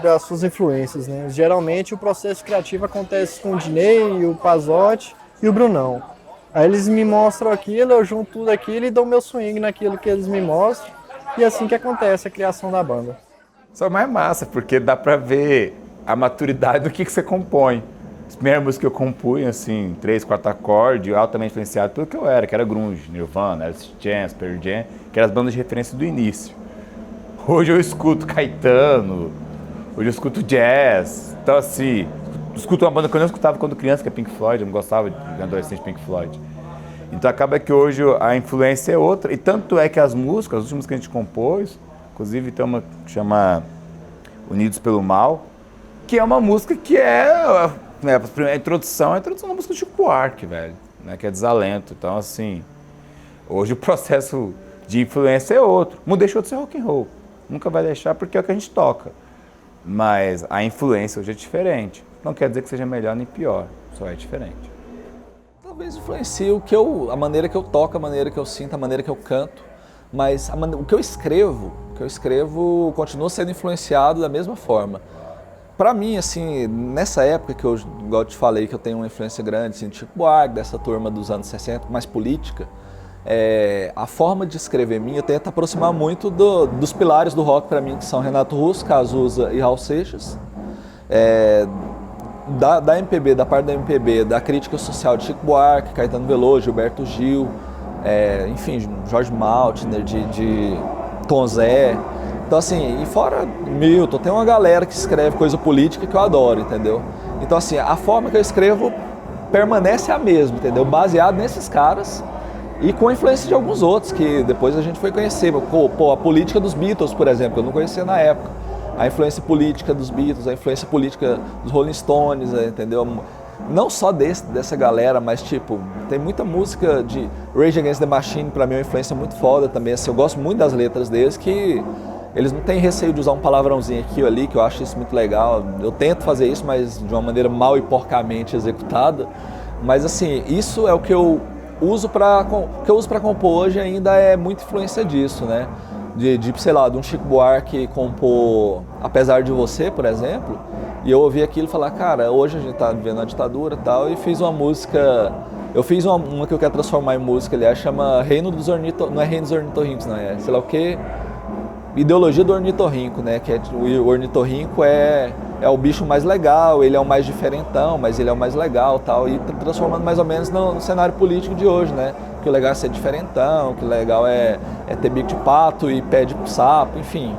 das suas influências, né? Geralmente o processo criativo acontece com o Dinei, o Pazotti e o Brunão. Aí eles me mostram aquilo, eu junto tudo aquilo e dou meu swing naquilo que eles me mostram. E é assim que acontece a criação da banda. Só mais massa, porque dá pra ver a maturidade do que você compõe. As primeiras músicas que eu compunha, assim, 3, 4 acordes, altamente influenciado pelo que eu era, que era grunge, Nirvana, Alice in Chains, Pearl Jam, que eram as bandas de referência do início. Hoje eu escuto Caetano, hoje eu escuto jazz, então assim, escuto uma banda que eu não escutava quando criança, que é Pink Floyd, eu não gostava de adolescente Pink Floyd. Então acaba que hoje a influência é outra, e tanto é que as músicas, as últimas que a gente compôs, inclusive tem uma que chama Unidos pelo Mal, que é uma música que é, né, a introdução da música do Chico Buarque, velho, né, que é Desalento. Então assim, hoje o processo de influência é outro, não deixou de ser rock and roll, nunca vai deixar porque é o que a gente toca, mas a influência hoje é diferente, não quer dizer que seja melhor nem pior, só é diferente. Talvez influencie a maneira que eu toco, a maneira que eu sinto, a maneira que eu canto, mas o que eu escrevo continua sendo influenciado da mesma forma. Para mim, assim, nessa época que eu, igual eu te falei, que eu tenho uma influência grande, assim, tipo Buarque, dessa turma dos anos 60, mais política, a forma de escrever minha tenta aproximar muito dos pilares do rock para mim, que são Renato Russo, Cazuza e Raul Seixas. Da MPB, da parte da MPB, da crítica social de Chico Buarque, Caetano Veloso, Gilberto Gil, enfim, Jorge Maltner, de Tom Zé. Então assim, e fora Milton, tem uma galera que escreve coisa política que eu adoro, entendeu? Então assim, a forma que eu escrevo permanece a mesma, entendeu? Baseado nesses caras e com a influência de alguns outros que depois a gente foi conhecer. Pô, a política dos Beatles, por exemplo, eu não conhecia na época. A influência política dos Beatles, a influência política dos Rolling Stones, entendeu? Não só dessa galera, mas tipo, tem muita música de Rage Against the Machine, pra mim é uma influência muito foda também, assim, eu gosto muito das letras deles, que eles não têm receio de usar um palavrãozinho aqui ou ali, que eu acho isso muito legal. Eu tento fazer isso, mas de uma maneira mal e porcamente executada. Mas assim, isso é o que eu uso para compor hoje, ainda é muita influência disso, né? Sei lá, de um Chico Buarque compor Apesar de Você, por exemplo, e eu ouvi aquilo e falar, cara, hoje a gente tá vivendo a ditadura e tal, e fiz uma música, eu fiz uma que eu quero transformar em música, aliás, chama Reino dos Ornitorrincos, não é Reino dos Ornitorrincos, não, é sei lá o que, Ideologia do Ornitorrinco, né, que o ornitorrinco é o bicho mais legal, ele é o mais diferentão, mas ele é o mais legal tal, e transformando mais ou menos no cenário político de hoje, né, que o legal é ser diferentão, que o legal é ter bico de pato e pé de sapo, enfim,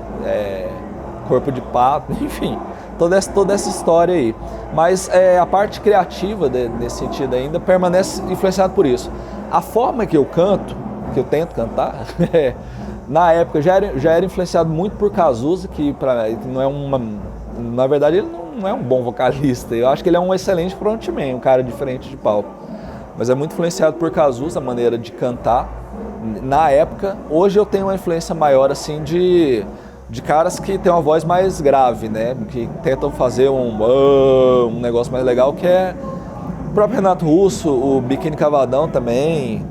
corpo de pato, enfim, toda essa história aí. Mas a parte criativa nesse sentido ainda permanece influenciada por isso. A forma que eu canto, que eu tento cantar, na época já era influenciado muito por Cazuza, que não é na verdade ele não é um bom vocalista, eu acho que ele é um excelente frontman, um cara diferente de palco. Mas é muito influenciado por Cazuza, a maneira de cantar. Na época, hoje eu tenho uma influência maior assim de caras que tem uma voz mais grave, né? Que tentam fazer um negócio mais legal, que é o próprio Renato Russo, o Biquíni Cavadão também.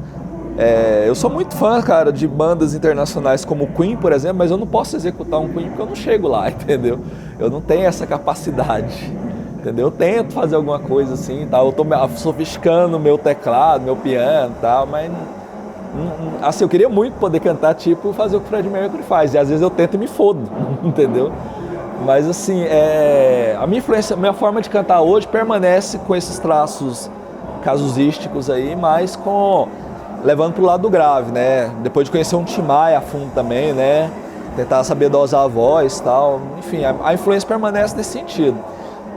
Eu sou muito fã, cara, de bandas internacionais como o Queen, por exemplo, mas eu não posso executar um Queen porque eu não chego lá, entendeu? Eu não tenho essa capacidade. Entendeu? Eu tento fazer alguma coisa assim, tal. Eu tô sofisticando meu teclado, meu piano e tal, mas assim, eu queria muito poder cantar, tipo, fazer o que o Freddie Mercury faz, e às vezes eu tento e me fodo, entendeu? Mas assim, a minha forma de cantar hoje permanece com esses traços casuzísticos aí, mas levando pro lado do grave, né? Depois de conhecer um Tim Maia a fundo também, né? Tentar saber dosar a voz e tal, enfim, a influência permanece nesse sentido.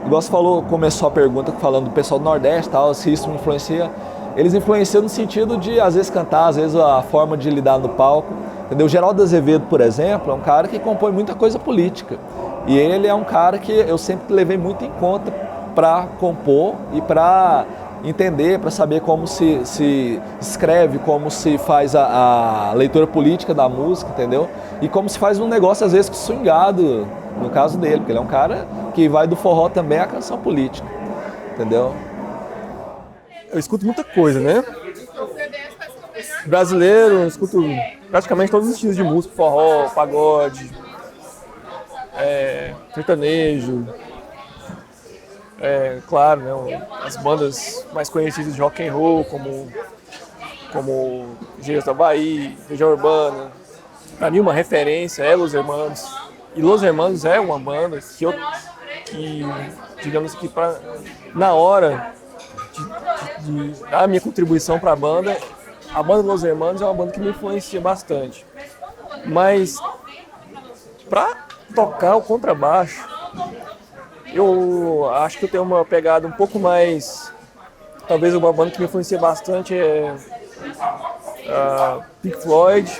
Igual você falou, começou a pergunta falando do pessoal do Nordeste, tal, se isso me influencia. Eles influenciam no sentido de, às vezes, cantar, às vezes, a forma de lidar no palco. Entendeu? O Geraldo Azevedo, por exemplo, é um cara que compõe muita coisa política. E ele é um cara que eu sempre levei muito em conta para compor e para entender, para saber como se escreve, como se faz a leitura política da música, entendeu? E como se faz um negócio, às vezes, swingado, no caso dele, porque ele é um cara que vai do forró também à canção política, entendeu? Eu escuto muita coisa, né? Brasileiro, eu escuto praticamente todos os estilos de música, forró, pagode, sertanejo, claro, né, as bandas mais conhecidas de rock and roll, como Engenheiros da Bahia, Legião Urbana. Pra mim uma referência é Los Hermanos. E Los Hermanos é uma banda que eu E, digamos que na hora de dar a minha contribuição para a banda Los Hermanos é uma banda que me influencia bastante. Mas para tocar o contrabaixo, eu acho que eu tenho uma pegada um pouco mais... Talvez uma banda que me influencia bastante é Pink Floyd,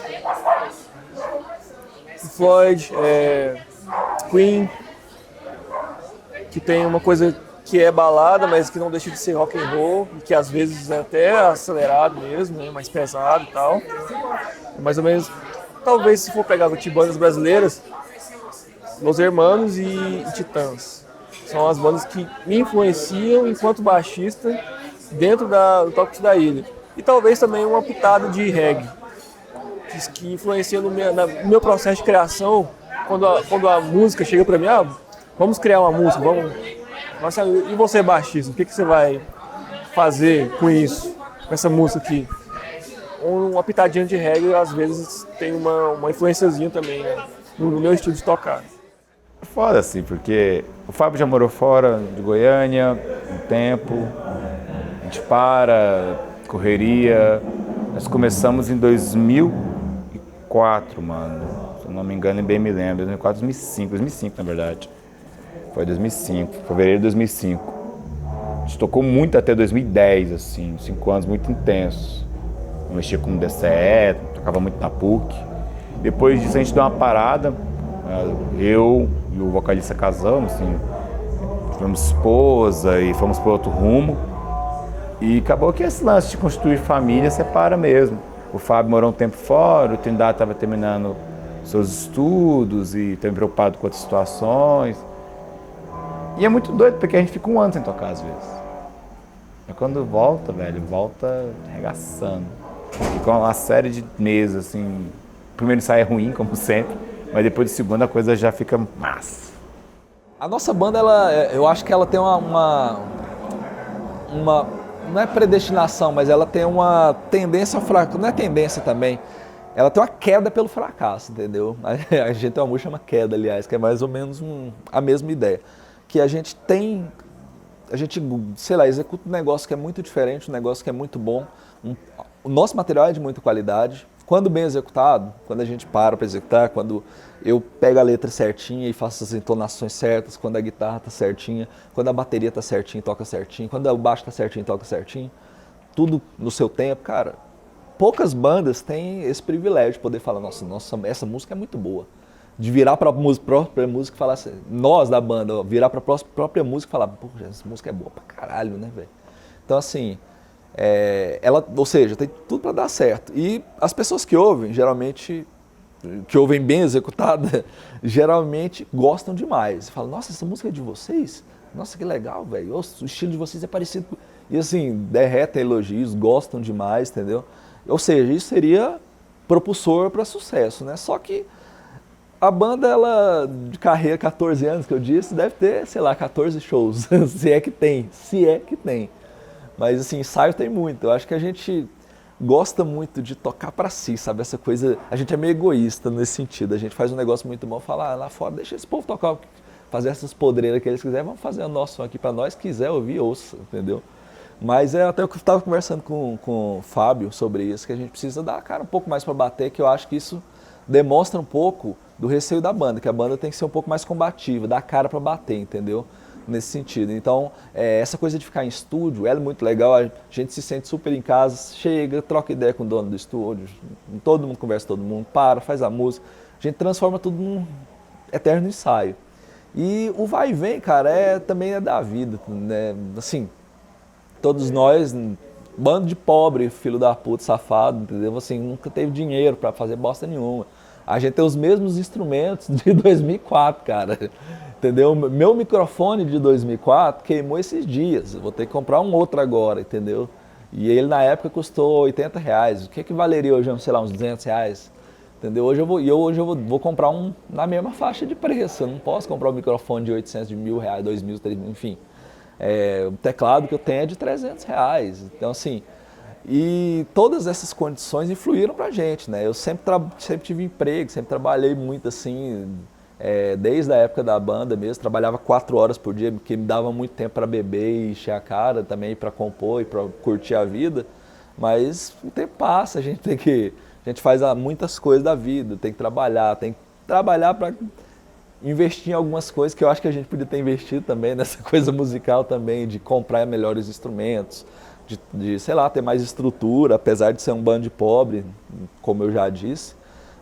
Queen, que tem uma coisa que é balada, mas que não deixa de ser rock and roll, e que às vezes é até acelerado mesmo, né, mais pesado e tal. Mais ou menos, talvez se for pegar bandas brasileiras, Los Hermanos e Titãs. São as bandas que me influenciam enquanto baixista dentro do Tópicos da Ilha. E talvez também uma pitada de reggae, que influencia no meu processo de criação, quando a música chega para mim, vamos criar uma música, Nossa, e você, baixista, o que você vai fazer com isso, com essa música aqui? Uma pitadinha de reggae, às vezes, tem uma influenciazinha também, né, no meu estilo de tocar. Foda, assim, porque o Fábio já morou fora de Goiânia um tempo, a gente correria. Nós começamos em 2004, mano, se eu não me engano, bem me lembro, 2005, na verdade. Foi 2005, fevereiro de 2005. A gente tocou muito até 2010, assim, 5 anos muito intensos. Eu mexia com DCE, tocava muito na PUC. Depois disso a gente deu uma parada, eu e o vocalista casamos, assim, tivemos esposa e fomos para outro rumo. E acabou que esse lance de constituir família separa mesmo. O Fábio morou um tempo fora, o Trindade estava terminando seus estudos e estava preocupado com outras situações. E é muito doido, porque a gente fica um ano sem tocar às vezes. Mas quando volta, velho, volta arregaçando. E com uma série de meses, assim, o primeiro ensaio é ruim, como sempre, mas depois de segunda a coisa já fica massa. A nossa banda, eu acho que ela tem uma não é predestinação, mas ela tem uma tendência ao fracasso, não é tendência também, ela tem uma queda pelo fracasso, entendeu? A gente tem uma música chamada Queda, aliás, que é mais ou menos a mesma ideia. Que a gente, sei lá, executa um negócio que é muito diferente, um negócio que é muito bom. O nosso material é de muita qualidade. Quando bem executado, quando a gente para executar, quando eu pego a letra certinha e faço as entonações certas, quando a guitarra tá certinha, quando a bateria tá certinha, toca certinho, quando o baixo tá certinho, toca certinho, tudo no seu tempo, cara. Poucas bandas têm esse privilégio de poder falar, nossa, essa música é muito boa. De virar para a própria música e falar assim, nós da banda, virar para a própria música e falar, pô, essa música é boa pra caralho, né, velho? Então, assim, ou seja, tem tudo para dar certo. E as pessoas que ouvem, geralmente, que ouvem bem executada, geralmente gostam demais. Falam, nossa, essa música é de vocês? Nossa, que legal, velho. O estilo de vocês é parecido com... E assim, derretem elogios, gostam demais, entendeu? Ou seja, isso seria propulsor para sucesso, né? Só que a banda, ela, de carreira, 14 anos que eu disse, deve ter, sei lá, 14 shows, se é que tem. Mas assim, ensaio tem muito. Eu acho que a gente gosta muito de tocar pra si, sabe? Essa coisa, a gente é meio egoísta nesse sentido. A gente faz um negócio muito bom, fala, lá fora, deixa esse povo tocar, fazer essas podreiras que eles quiserem, vamos fazer o nosso som aqui pra nós, quiser ouvir, ouça, entendeu? Mas até eu estava conversando com o Fábio sobre isso, que a gente precisa dar a cara um pouco mais pra bater, que eu acho que isso demonstra um pouco do receio da banda, que a banda tem que ser um pouco mais combativa, dar a cara para bater, entendeu? Nesse sentido. Então, essa coisa de ficar em estúdio é muito legal, a gente se sente super em casa, chega, troca ideia com o dono do estúdio, todo mundo conversa com todo mundo, faz a música, a gente transforma tudo num eterno ensaio. E o vai e vem, cara, também é da vida, né? Assim, todos nós, bando de pobre, filho da puta, safado, entendeu? Assim, nunca teve dinheiro para fazer bosta nenhuma. A gente tem os mesmos instrumentos de 2004, cara, entendeu? Meu microfone de 2004 queimou esses dias, eu vou ter que comprar um outro agora, entendeu? E ele na época custou R$80, o que valeria hoje, sei lá, uns R$200, entendeu? Hoje eu vou comprar um na mesma faixa de preço, eu não posso comprar um microfone de 800, de R$1.000, 2.000, 3.000, enfim. O teclado que eu tenho é de R$300, então assim... E todas essas condições influíram pra gente, né? Eu sempre tive emprego, sempre trabalhei muito assim, desde a época da banda mesmo, trabalhava 4 horas por dia, porque me dava muito tempo para beber e encher a cara também, para compor e para curtir a vida. Mas o tempo passa, a gente faz muitas coisas da vida, tem que trabalhar para investir em algumas coisas que eu acho que a gente podia ter investido também nessa coisa musical também, de comprar melhores instrumentos, de sei lá, ter mais estrutura, apesar de ser um bando de pobre, como eu já disse.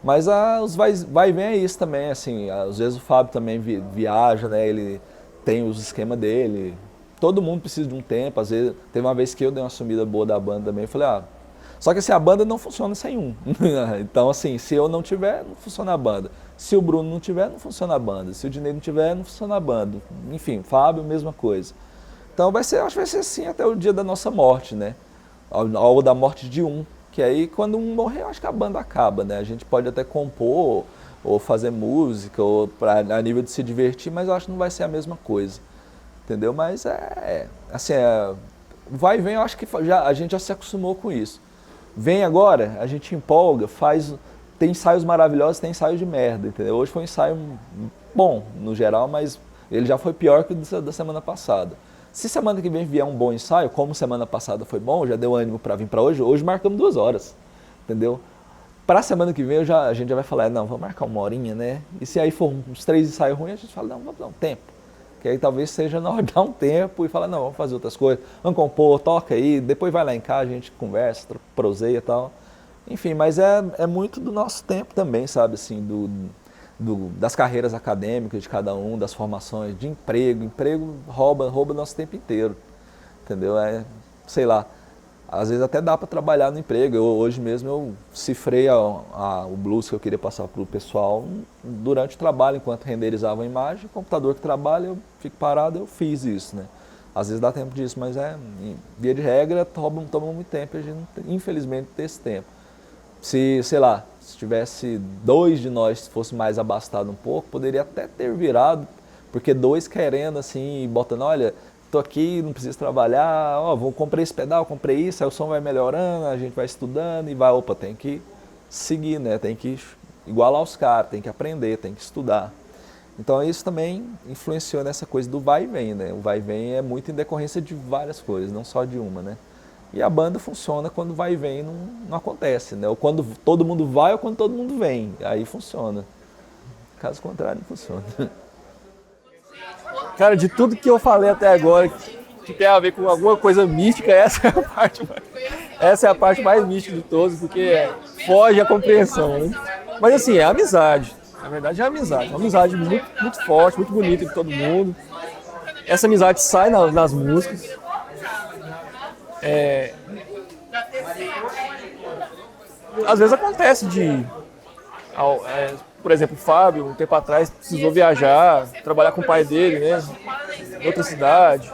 Mas os vai e vem é isso também, assim, às vezes o Fábio também viaja, né, ele tem os esquemas dele, todo mundo precisa de um tempo, às vezes, teve uma vez que eu dei uma sumida boa da banda também, eu falei, só que assim, a banda não funciona sem um, então assim, se eu não tiver, não funciona a banda, se o Bruno não tiver, não funciona a banda, se o Dinei não tiver, não funciona a banda, enfim, Fábio, mesma coisa. Então acho que vai ser assim até o dia da nossa morte, né, ou da morte de um. Que aí, quando um morrer, eu acho que a banda acaba, né? A gente pode até compor, ou fazer música, ou a nível de se divertir, mas eu acho que não vai ser a mesma coisa, entendeu? Mas assim, vai e vem, eu acho que a gente já se acostumou com isso. Vem agora, a gente empolga, tem ensaios maravilhosos, tem ensaios de merda, entendeu? Hoje foi um ensaio bom, no geral, mas ele já foi pior que o da semana passada. Se semana que vem vier um bom ensaio, como semana passada foi bom, já deu ânimo para vir para hoje marcamos 2 horas, entendeu? Para a semana que vem a gente já vai falar, não, vamos marcar 1 horinha, né? E se aí for uns 3 ensaios ruins, a gente fala, não, vamos dar um tempo. Que aí talvez seja na hora de dar um tempo e falar, não, vamos fazer outras coisas, vamos compor, toca aí, depois vai lá em casa, a gente conversa, proseia e tal. Enfim, mas é muito do nosso tempo também, sabe, assim, das carreiras acadêmicas de cada um, das formações, de emprego rouba nosso tempo inteiro, entendeu? Sei lá, às vezes até dá para trabalhar no emprego. Hoje mesmo eu cifrei o blues que eu queria passar para o pessoal durante o trabalho, enquanto renderizava a imagem, o computador que trabalha, eu fico parado, eu fiz isso, né? Às vezes dá tempo disso, mas via de regra, toma muito tempo, a gente infelizmente tem esse tempo. Se tivesse 2 de nós fosse mais abastado um pouco, poderia até ter virado, porque 2 querendo assim, botando, olha, tô aqui, não preciso trabalhar, comprei esse pedal, comprei isso, aí o som vai melhorando, a gente vai estudando e tem que seguir, né? Tem que igualar os caras, tem que aprender, tem que estudar. Então isso também influenciou nessa coisa do vai e vem, né? O vai e vem é muito em decorrência de várias coisas, não só de uma, né? E a banda funciona quando vai e vem não acontece, né? Ou quando todo mundo vai ou quando todo mundo vem. Aí funciona. Caso contrário, não funciona. Cara, de tudo que eu falei até agora, que tem a ver com alguma coisa mística, essa é a parte mais mística de todos, porque foge à compreensão, né? Mas assim, é amizade. Na verdade é amizade. Uma amizade muito, muito forte, muito bonita de todo mundo. Essa amizade sai nas músicas. Às vezes acontece por exemplo, o Fábio, um tempo atrás, precisou viajar, trabalhar com o pai dele, né, em outra cidade.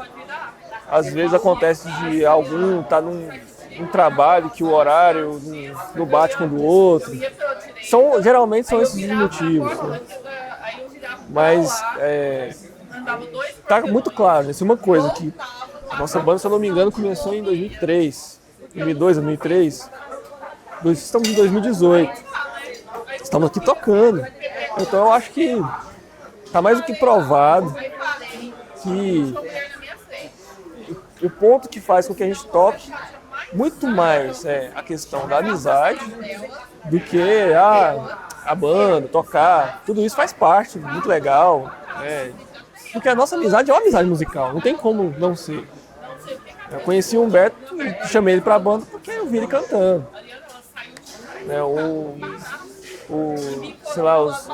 Às vezes acontece de algum estar num trabalho que o horário não bate com o do outro. Geralmente são esses os motivos, né? Mas tá muito claro, né? Isso é uma coisa que a nossa banda, se eu não me engano, começou em 2003, 2002, 2003. Estamos em 2018. Estamos aqui tocando. Então eu acho que está mais do que provado que o ponto que faz com que a gente toque muito mais a questão da amizade do que a banda, tocar. Tudo isso faz parte, muito legal. Porque a nossa amizade é uma amizade musical, não tem como não ser. Eu conheci o Humberto e chamei ele para a banda porque eu vi ele cantando.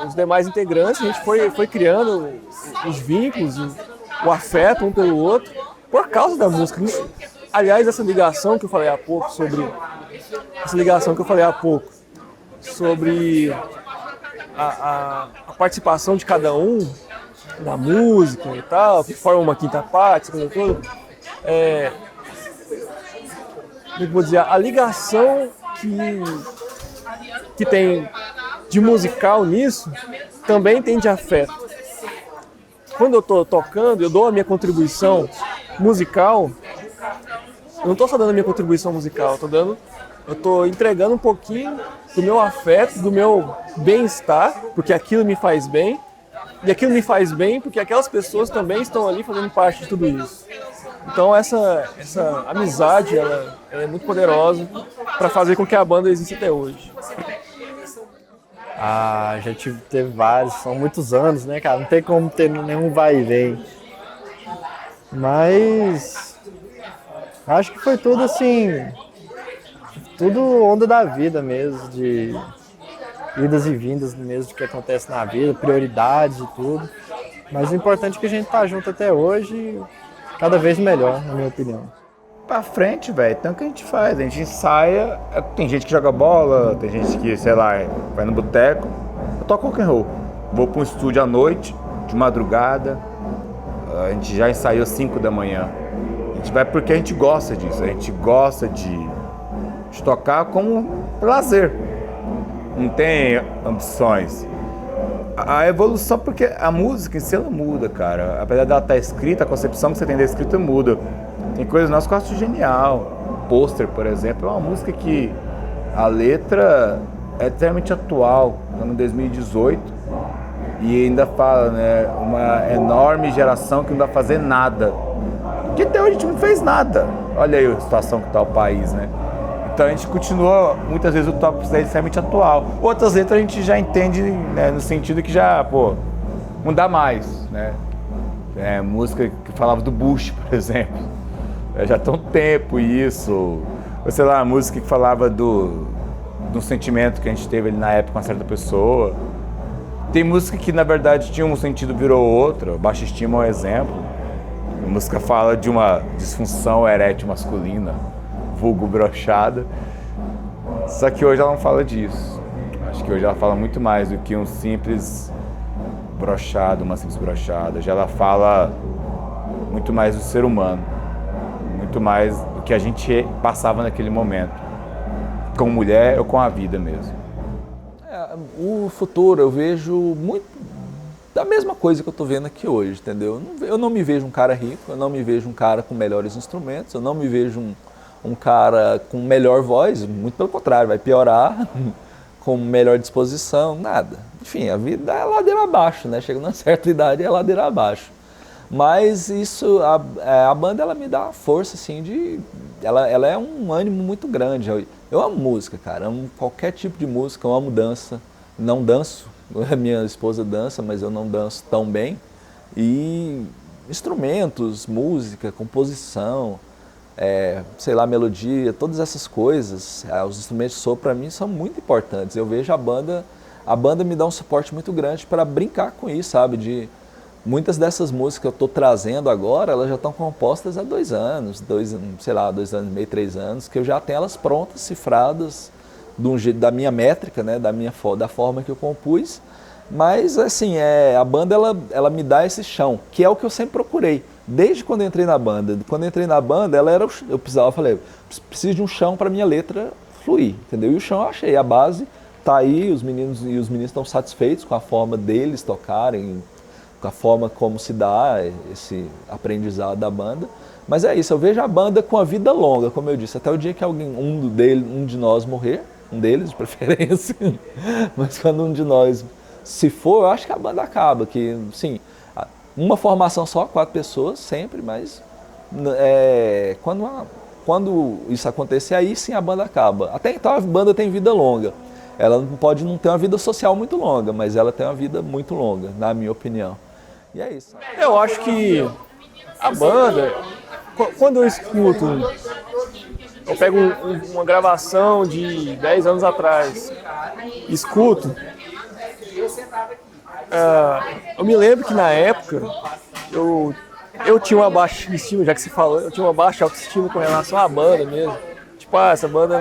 Os demais integrantes, a gente foi criando os vínculos, o afeto um pelo outro, por causa da música. Aliás, essa ligação que eu falei há pouco sobre a participação de cada um na música e tal, que forma uma quinta parte, a ligação que tem de musical nisso, também tem de afeto. Quando eu estou tocando, eu dou a minha contribuição musical, eu não estou só dando a minha contribuição musical, eu estou entregando um pouquinho do meu afeto, do meu bem-estar, porque aquilo me faz bem, E aquilo me faz bem porque aquelas pessoas também estão ali fazendo parte de tudo isso. Então essa amizade, ela é muito poderosa para fazer com que a banda exista até hoje. Ah, já teve vários, são muitos anos, né, cara? Não tem como ter nenhum vai e vem. Mas acho que foi tudo assim, tudo onda da vida mesmo, de idas e vindas mesmo do que acontece na vida, prioridades e tudo. Mas o importante é que a gente tá junto até hoje, cada vez melhor, na minha opinião. Pra frente, velho, então o que a gente faz? A gente ensaia, tem gente que joga bola, tem gente que, sei lá, vai no boteco. Eu toco rock and roll. Vou pra um estúdio à noite, de madrugada, a gente já ensaiou 5 da manhã. A gente vai porque a gente gosta disso, a gente gosta de tocar como lazer. Não tem ambições. A evolução, porque a música em si ela muda, cara. Apesar dela estar escrita, a concepção que você tem da escrita muda. Tem coisas nossas que eu acho genial. O Pôster, por exemplo, é uma música que a letra é extremamente atual. Estamos em 2018 e ainda fala, né? Uma enorme geração que não vai fazer nada. Porque até hoje a gente não fez nada. Olha aí a situação que está o país, né? Então a gente continua, muitas vezes, o tópico é extremamente atual. Outras letras a gente já entende, né, no sentido que já, não dá mais, né? Música que falava do Bush, por exemplo. Já tem um tempo isso. Ou sei lá, música que falava do sentimento que a gente teve ali na época com uma certa pessoa. Tem música que, na verdade, tinha um sentido, virou outro. Baixa Estima é um exemplo. A música fala de uma disfunção erétil masculina, vulgo brochada. Só que hoje ela não fala disso. Acho que hoje ela fala muito mais do que um simples brochado, uma simples brochada. Hoje ela fala muito mais do ser humano, muito mais do que a gente passava naquele momento, com mulher ou com a vida mesmo. O futuro eu vejo muito da mesma coisa que eu estou vendo aqui hoje, entendeu? Eu não me vejo um cara rico, eu não me vejo um cara com melhores instrumentos, eu não me vejo um cara com melhor voz, muito pelo contrário, vai piorar, com melhor disposição, nada. Enfim, a vida é ladeira abaixo, né? Chega numa certa idade é ladeira abaixo. Mas isso, a banda, ela me dá uma força, assim, ela é um ânimo muito grande. Eu amo música, cara, amo qualquer tipo de música, eu amo dança, não danço, a minha esposa dança, mas eu não danço tão bem. E instrumentos, música, composição, sei lá, melodia, todas essas coisas, os instrumentos de sopro para mim são muito importantes. Eu vejo a banda me dá um suporte muito grande para brincar com isso, sabe? Muitas dessas músicas que eu estou trazendo agora, elas já estão compostas há 2 anos, 2 anos e meio, 3 anos, que eu já tenho elas prontas, cifradas, de um jeito, da minha métrica, né, da forma que eu compus. Mas, assim, a banda, ela me dá esse chão, que é o que eu sempre procurei. Desde quando eu entrei na banda. Quando eu entrei na banda, eu falei, preciso de um chão para minha letra fluir, entendeu? E o chão eu achei, a base está aí, os meninos estão satisfeitos com a forma deles tocarem, com a forma como se dá esse aprendizado da banda. Mas é isso, eu vejo a banda com a vida longa, como eu disse, até o dia que um de nós morrer, um deles de preferência, mas quando um de nós se for, eu acho que a banda acaba, que sim, uma formação só, 4 pessoas sempre, mas quando isso acontecer, aí sim a banda acaba. Até então a banda tem vida longa, ela pode não ter uma vida social muito longa, mas ela tem uma vida muito longa, na minha opinião. E é isso. Eu acho que a banda, quando eu escuto, eu pego uma gravação de 10 anos atrás, escuto, eu me lembro que na época eu tinha uma baixa estima, já que você falou, eu tinha uma baixa autoestima com relação à banda mesmo. Tipo, essa banda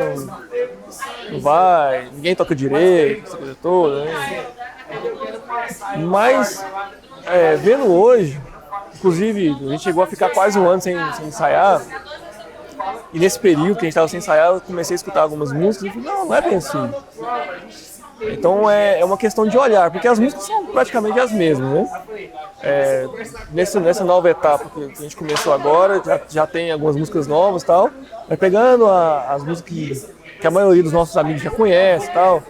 não vai, ninguém toca direito, essa coisa toda, né? Mas, vendo hoje, inclusive, a gente chegou a ficar quase 1 ano sem ensaiar, e nesse período que a gente estava sem ensaiar, eu comecei a escutar algumas músicas e falei, não é bem assim. Então é uma questão de olhar, porque as músicas são praticamente as mesmas, né? Nessa nova etapa que a gente começou agora, já tem algumas músicas novas e tal, vai pegando as músicas que a maioria dos nossos amigos já conhece e tal.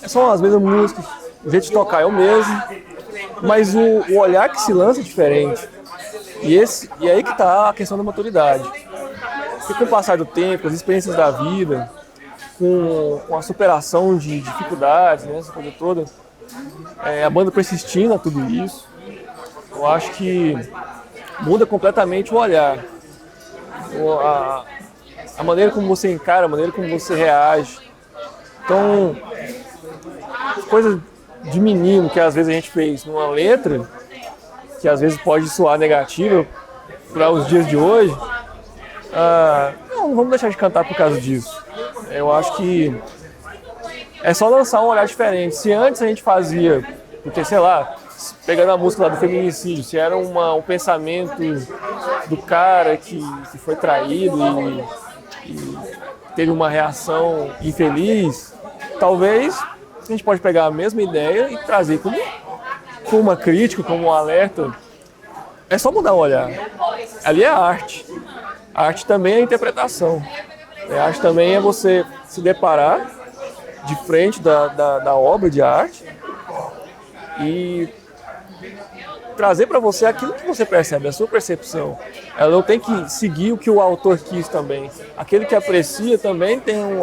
São as mesmas músicas, o jeito de tocar é o mesmo, mas o olhar que se lança é diferente. E aí que está a questão da maturidade. Porque com o passar do tempo, as experiências da vida, com a superação de dificuldades, né, essa coisa toda, a banda persistindo a tudo isso, eu acho que muda completamente o olhar. A maneira como você encara, a maneira como você reage. Então, coisa de menino que às vezes a gente fez numa letra, que às vezes pode soar negativa para os dias de hoje, não vamos deixar de cantar por causa disso. Eu acho que é só lançar um olhar diferente. Se antes a gente fazia, porque sei lá, pegando a música lá do feminicídio, se era um pensamento do cara que foi traído e teve uma reação infeliz, talvez a gente pode pegar a mesma ideia e trazer como uma crítica, como um alerta. É só mudar o olhar. Ali é a arte. A arte também é a interpretação. A arte também é você se deparar de frente da obra de arte e trazer para você aquilo que você percebe, a sua percepção. Ela não tem que seguir o que o autor quis também. Aquele que aprecia também tem um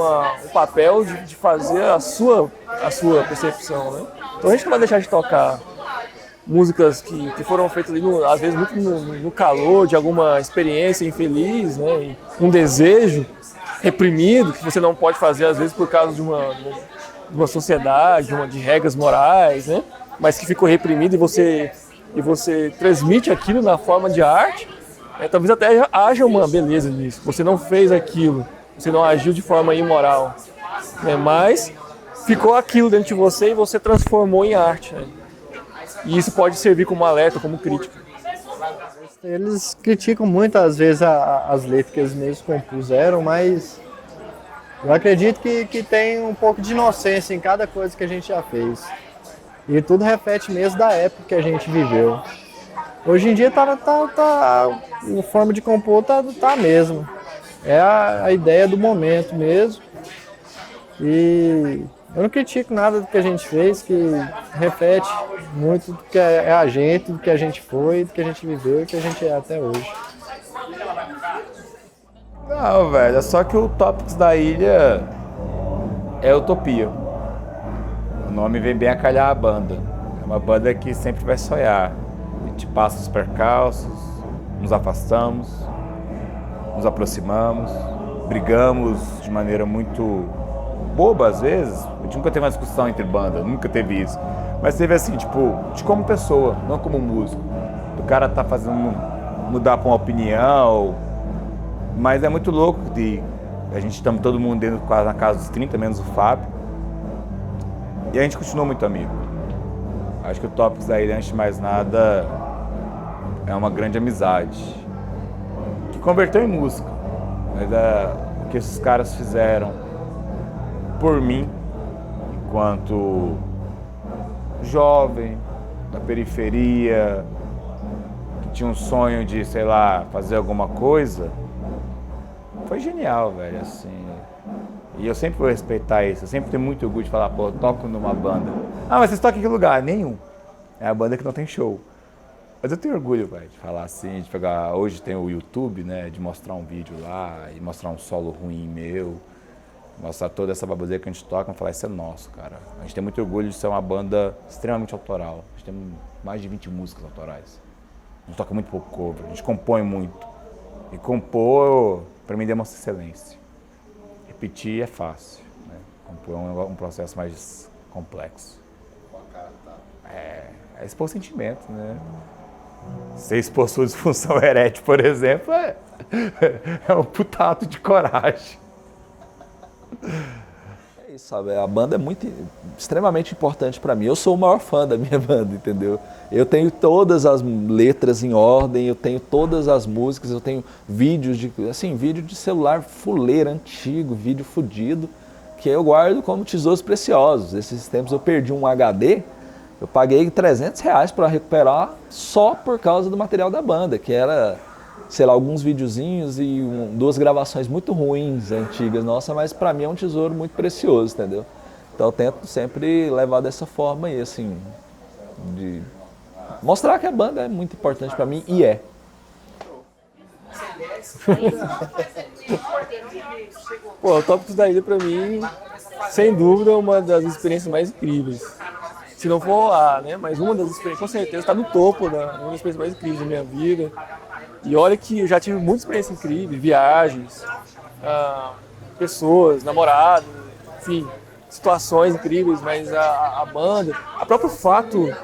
papel de fazer a sua percepção, né? Então a gente não vai deixar de tocar músicas que foram feitas ali, às vezes muito no calor de alguma experiência infeliz, né? Um desejo reprimido que você não pode fazer às vezes por causa de uma sociedade, de regras morais, né? Mas que ficou reprimido e você transmite aquilo na forma de arte, talvez até haja uma beleza nisso. Você não fez aquilo, você não agiu de forma imoral, né? Mas ficou aquilo dentro de você e você transformou em arte, né? E isso pode servir como alerta, como crítica. Eles criticam muito, às vezes, as letras que eles mesmos compuseram, mas eu acredito que tem um pouco de inocência em cada coisa que a gente já fez. E tudo reflete mesmo da época que a gente viveu. Hoje em dia a forma de compor tá a mesma. É a ideia do momento mesmo. E eu não critico nada do que a gente fez, que reflete muito do que é a gente, do que a gente foi, do que a gente viveu e do que a gente é até hoje. Não, velho, é só que o Tópicos da Ilha é utopia. O nome vem bem a calhar a banda. É uma banda que sempre vai sonhar. A gente passa os percalços, nos afastamos, nos aproximamos, brigamos de maneira muito boba às vezes. A gente nunca teve uma discussão entre banda, nunca teve isso. Mas teve assim, tipo, de como pessoa, não como músico. O cara tá fazendo mudar pra uma opinião, mas é muito louco de a gente estamos todo mundo dentro quase na casa dos 30, menos o Fábio. E a gente continua muito amigo. Acho que o Tópicos da Ilha, antes de mais nada, é uma grande amizade. Que converteu em música. Mas o que esses caras fizeram por mim, enquanto jovem, da periferia, que tinha um sonho de, sei lá, fazer alguma coisa, foi genial, velho, assim. E eu sempre vou respeitar isso, eu sempre tenho muito orgulho de falar, pô, eu toco numa banda. Ah, mas vocês tocam em que lugar? Nenhum. É a banda que não tem show. Mas eu tenho orgulho, velho, de falar assim, de pegar, hoje tem o YouTube, né, de mostrar um vídeo lá e mostrar um solo ruim meu, mostrar toda essa baboseira que a gente toca e falar, isso é nosso, cara. A gente tem muito orgulho de ser uma banda extremamente autoral. A gente tem mais de 20 músicas autorais. A gente toca muito pouco cover, a gente compõe muito. E compor, pra mim, demonstra excelência. Repetir é fácil, né? Compor é um processo mais complexo. É expor sentimento, né? Você expor sua disfunção erétil, por exemplo, é um puta ato de coragem. É isso, sabe? A banda é extremamente importante para mim. Eu sou o maior fã da minha banda, entendeu? Eu tenho todas as letras em ordem, eu tenho todas as músicas, eu tenho vídeos vídeo de celular fuleiro, antigo, vídeo fudido, que eu guardo como tesouros preciosos. Esses tempos eu perdi um HD, eu paguei R$300 para recuperar só por causa do material da banda, que era, sei lá, alguns videozinhos e duas gravações muito ruins, antigas, nossa, mas para mim é um tesouro muito precioso, entendeu? Então eu tento sempre levar dessa forma aí, assim, de mostrar que a banda é muito importante pra mim e é. Pô, o Tópicos da Ilha pra mim, sem dúvida, é uma das experiências mais incríveis. Se não for a, né, mas uma das experiências, com certeza, está no topo uma das experiências mais incríveis da minha vida. E olha que eu já tive muita experiência incrível, viagens, pessoas, namorados, enfim, situações incríveis, mas a banda, o próprio fato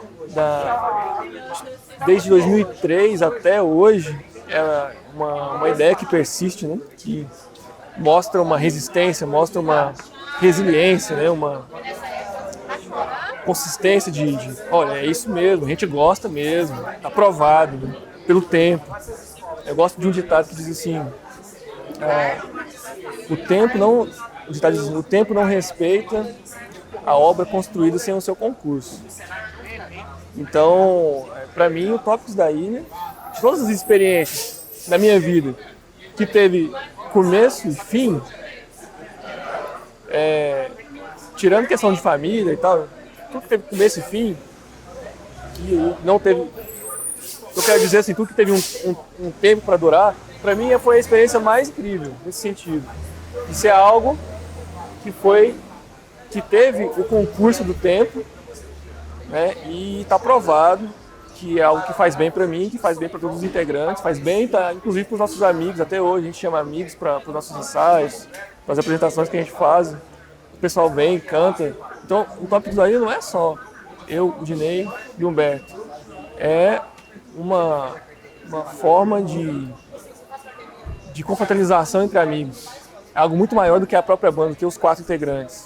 desde 2003 até hoje, é uma ideia que persiste, né? Que mostra uma resistência, mostra uma resiliência, né? Uma consistência de olha, é isso mesmo, a gente gosta mesmo, tá provado, né? Pelo tempo. Eu gosto de um ditado que diz assim, o tempo não respeita a obra construída sem o seu concurso. Então, para mim, o Tópicos da Ilha, de todas as experiências da minha vida que teve começo e fim, tirando questão de família e tal, tudo que teve começo e fim, e não teve, eu quero dizer assim, tudo que teve um tempo para durar, para mim foi a experiência mais incrível nesse sentido, de ser algo que teve o concurso do tempo, né, e está provado que é algo que faz bem para mim, que faz bem para todos os integrantes, faz bem, inclusive para os nossos amigos, até hoje a gente chama amigos para os nossos ensaios, para as apresentações que a gente faz, o pessoal vem, canta. Então o Tópicos da Ilha não é só eu, o Dinei e o Humberto, é uma forma de confraternização entre amigos, é algo muito maior do que a própria banda, do que os 4 integrantes.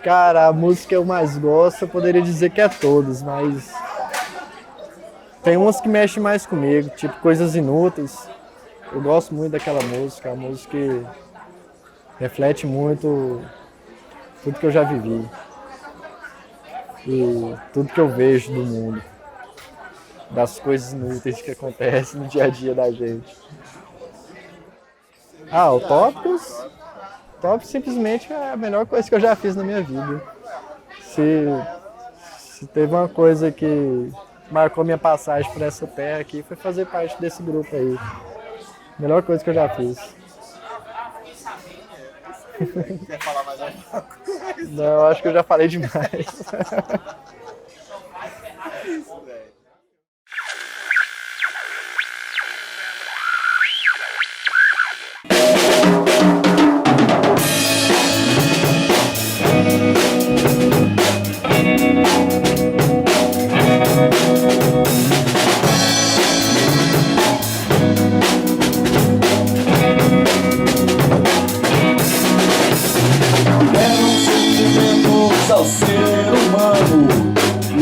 Cara, a música que eu mais gosto, eu poderia dizer que é todas, mas tem umas que mexem mais comigo, tipo Coisas Inúteis. Eu gosto muito daquela música, a música que reflete muito tudo que eu já vivi e tudo que eu vejo do mundo, das coisas inúteis que acontecem no dia a dia da gente. O Tópicos simplesmente é a melhor coisa que eu já fiz na minha vida. Se teve uma coisa que marcou minha passagem por essa terra aqui, foi fazer parte desse grupo aí. Melhor coisa que eu já fiz. Quer falar mais alguma coisa? Não, acho que eu já falei demais. Ao ser humano,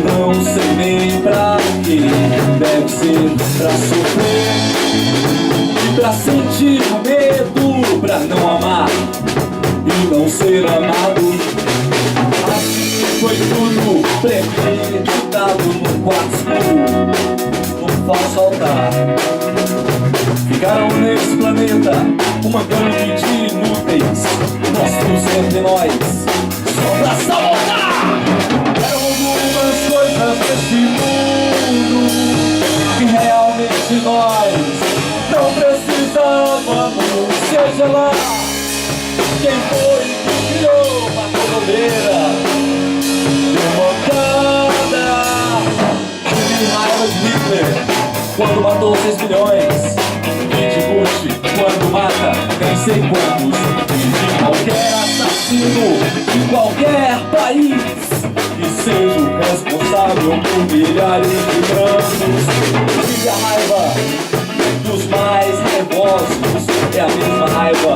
não sei nem pra quê. Deve ser pra sofrer e pra sentir o medo, pra não amar e não ser amado. Assim foi tudo premeditado num quarto escuro, num falso altar. Ficaram nesse planeta uma gangue de inúteis, nossos entre nós, só pra sabotar. Eram algumas coisas desse mundo que realmente nós não precisávamos. Seja lá quem foi que criou uma cobreira, derrocada. Tive raiva de Hitler quando matou 6 milhões, e de Bush quando mata nem sei quantos, e de qualquer assassino de qualquer país que seja o responsável por milhares de brancos. Tive a raiva dos mais raivosos, é a mesma raiva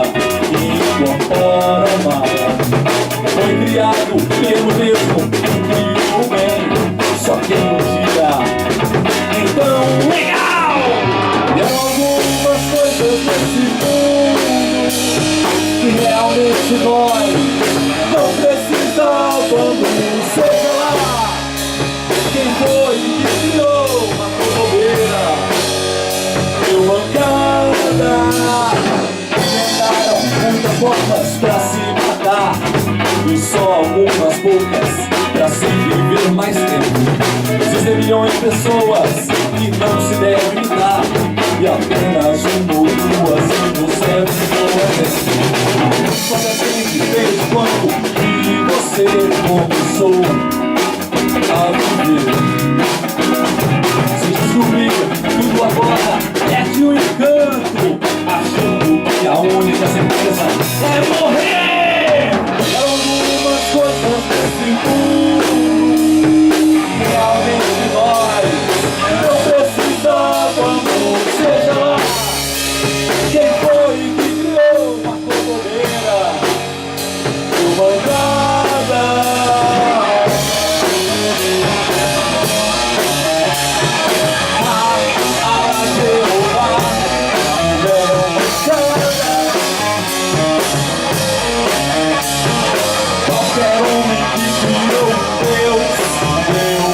que incorpora o mal. Foi criado pelo mesmo que criou o bem, só que um dia então legal. E eram algumas coisas desse mundo que realmente nós não precisávamos. Seja lá quem foi que criou uma cobreira, deu bancada, inventaram muitas formas pra se matar e só algumas poucas pra se viver mais. pessoas que não se deve imitar, e apenas uma ou duas no centro do só depende desde quando que você começou a viver. Se descobrir tudo agora, mete o encanto, achando que a única certeza é morrer. Algumas coisas desse mundo, realmente nós não precisávamos, seja lá quem foi que criou uma cotoneira comandada. Qualquer homem que criou Deus deu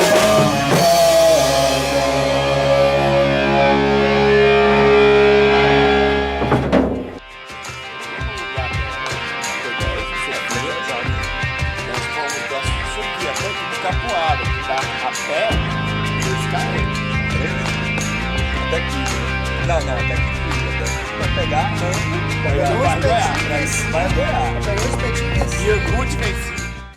Nós fomos da subir até aqui no Capoada, que dá a pé 2 km. Até aqui. Não, até aqui. Vai pegar, Vai Goiás. vai Goiás.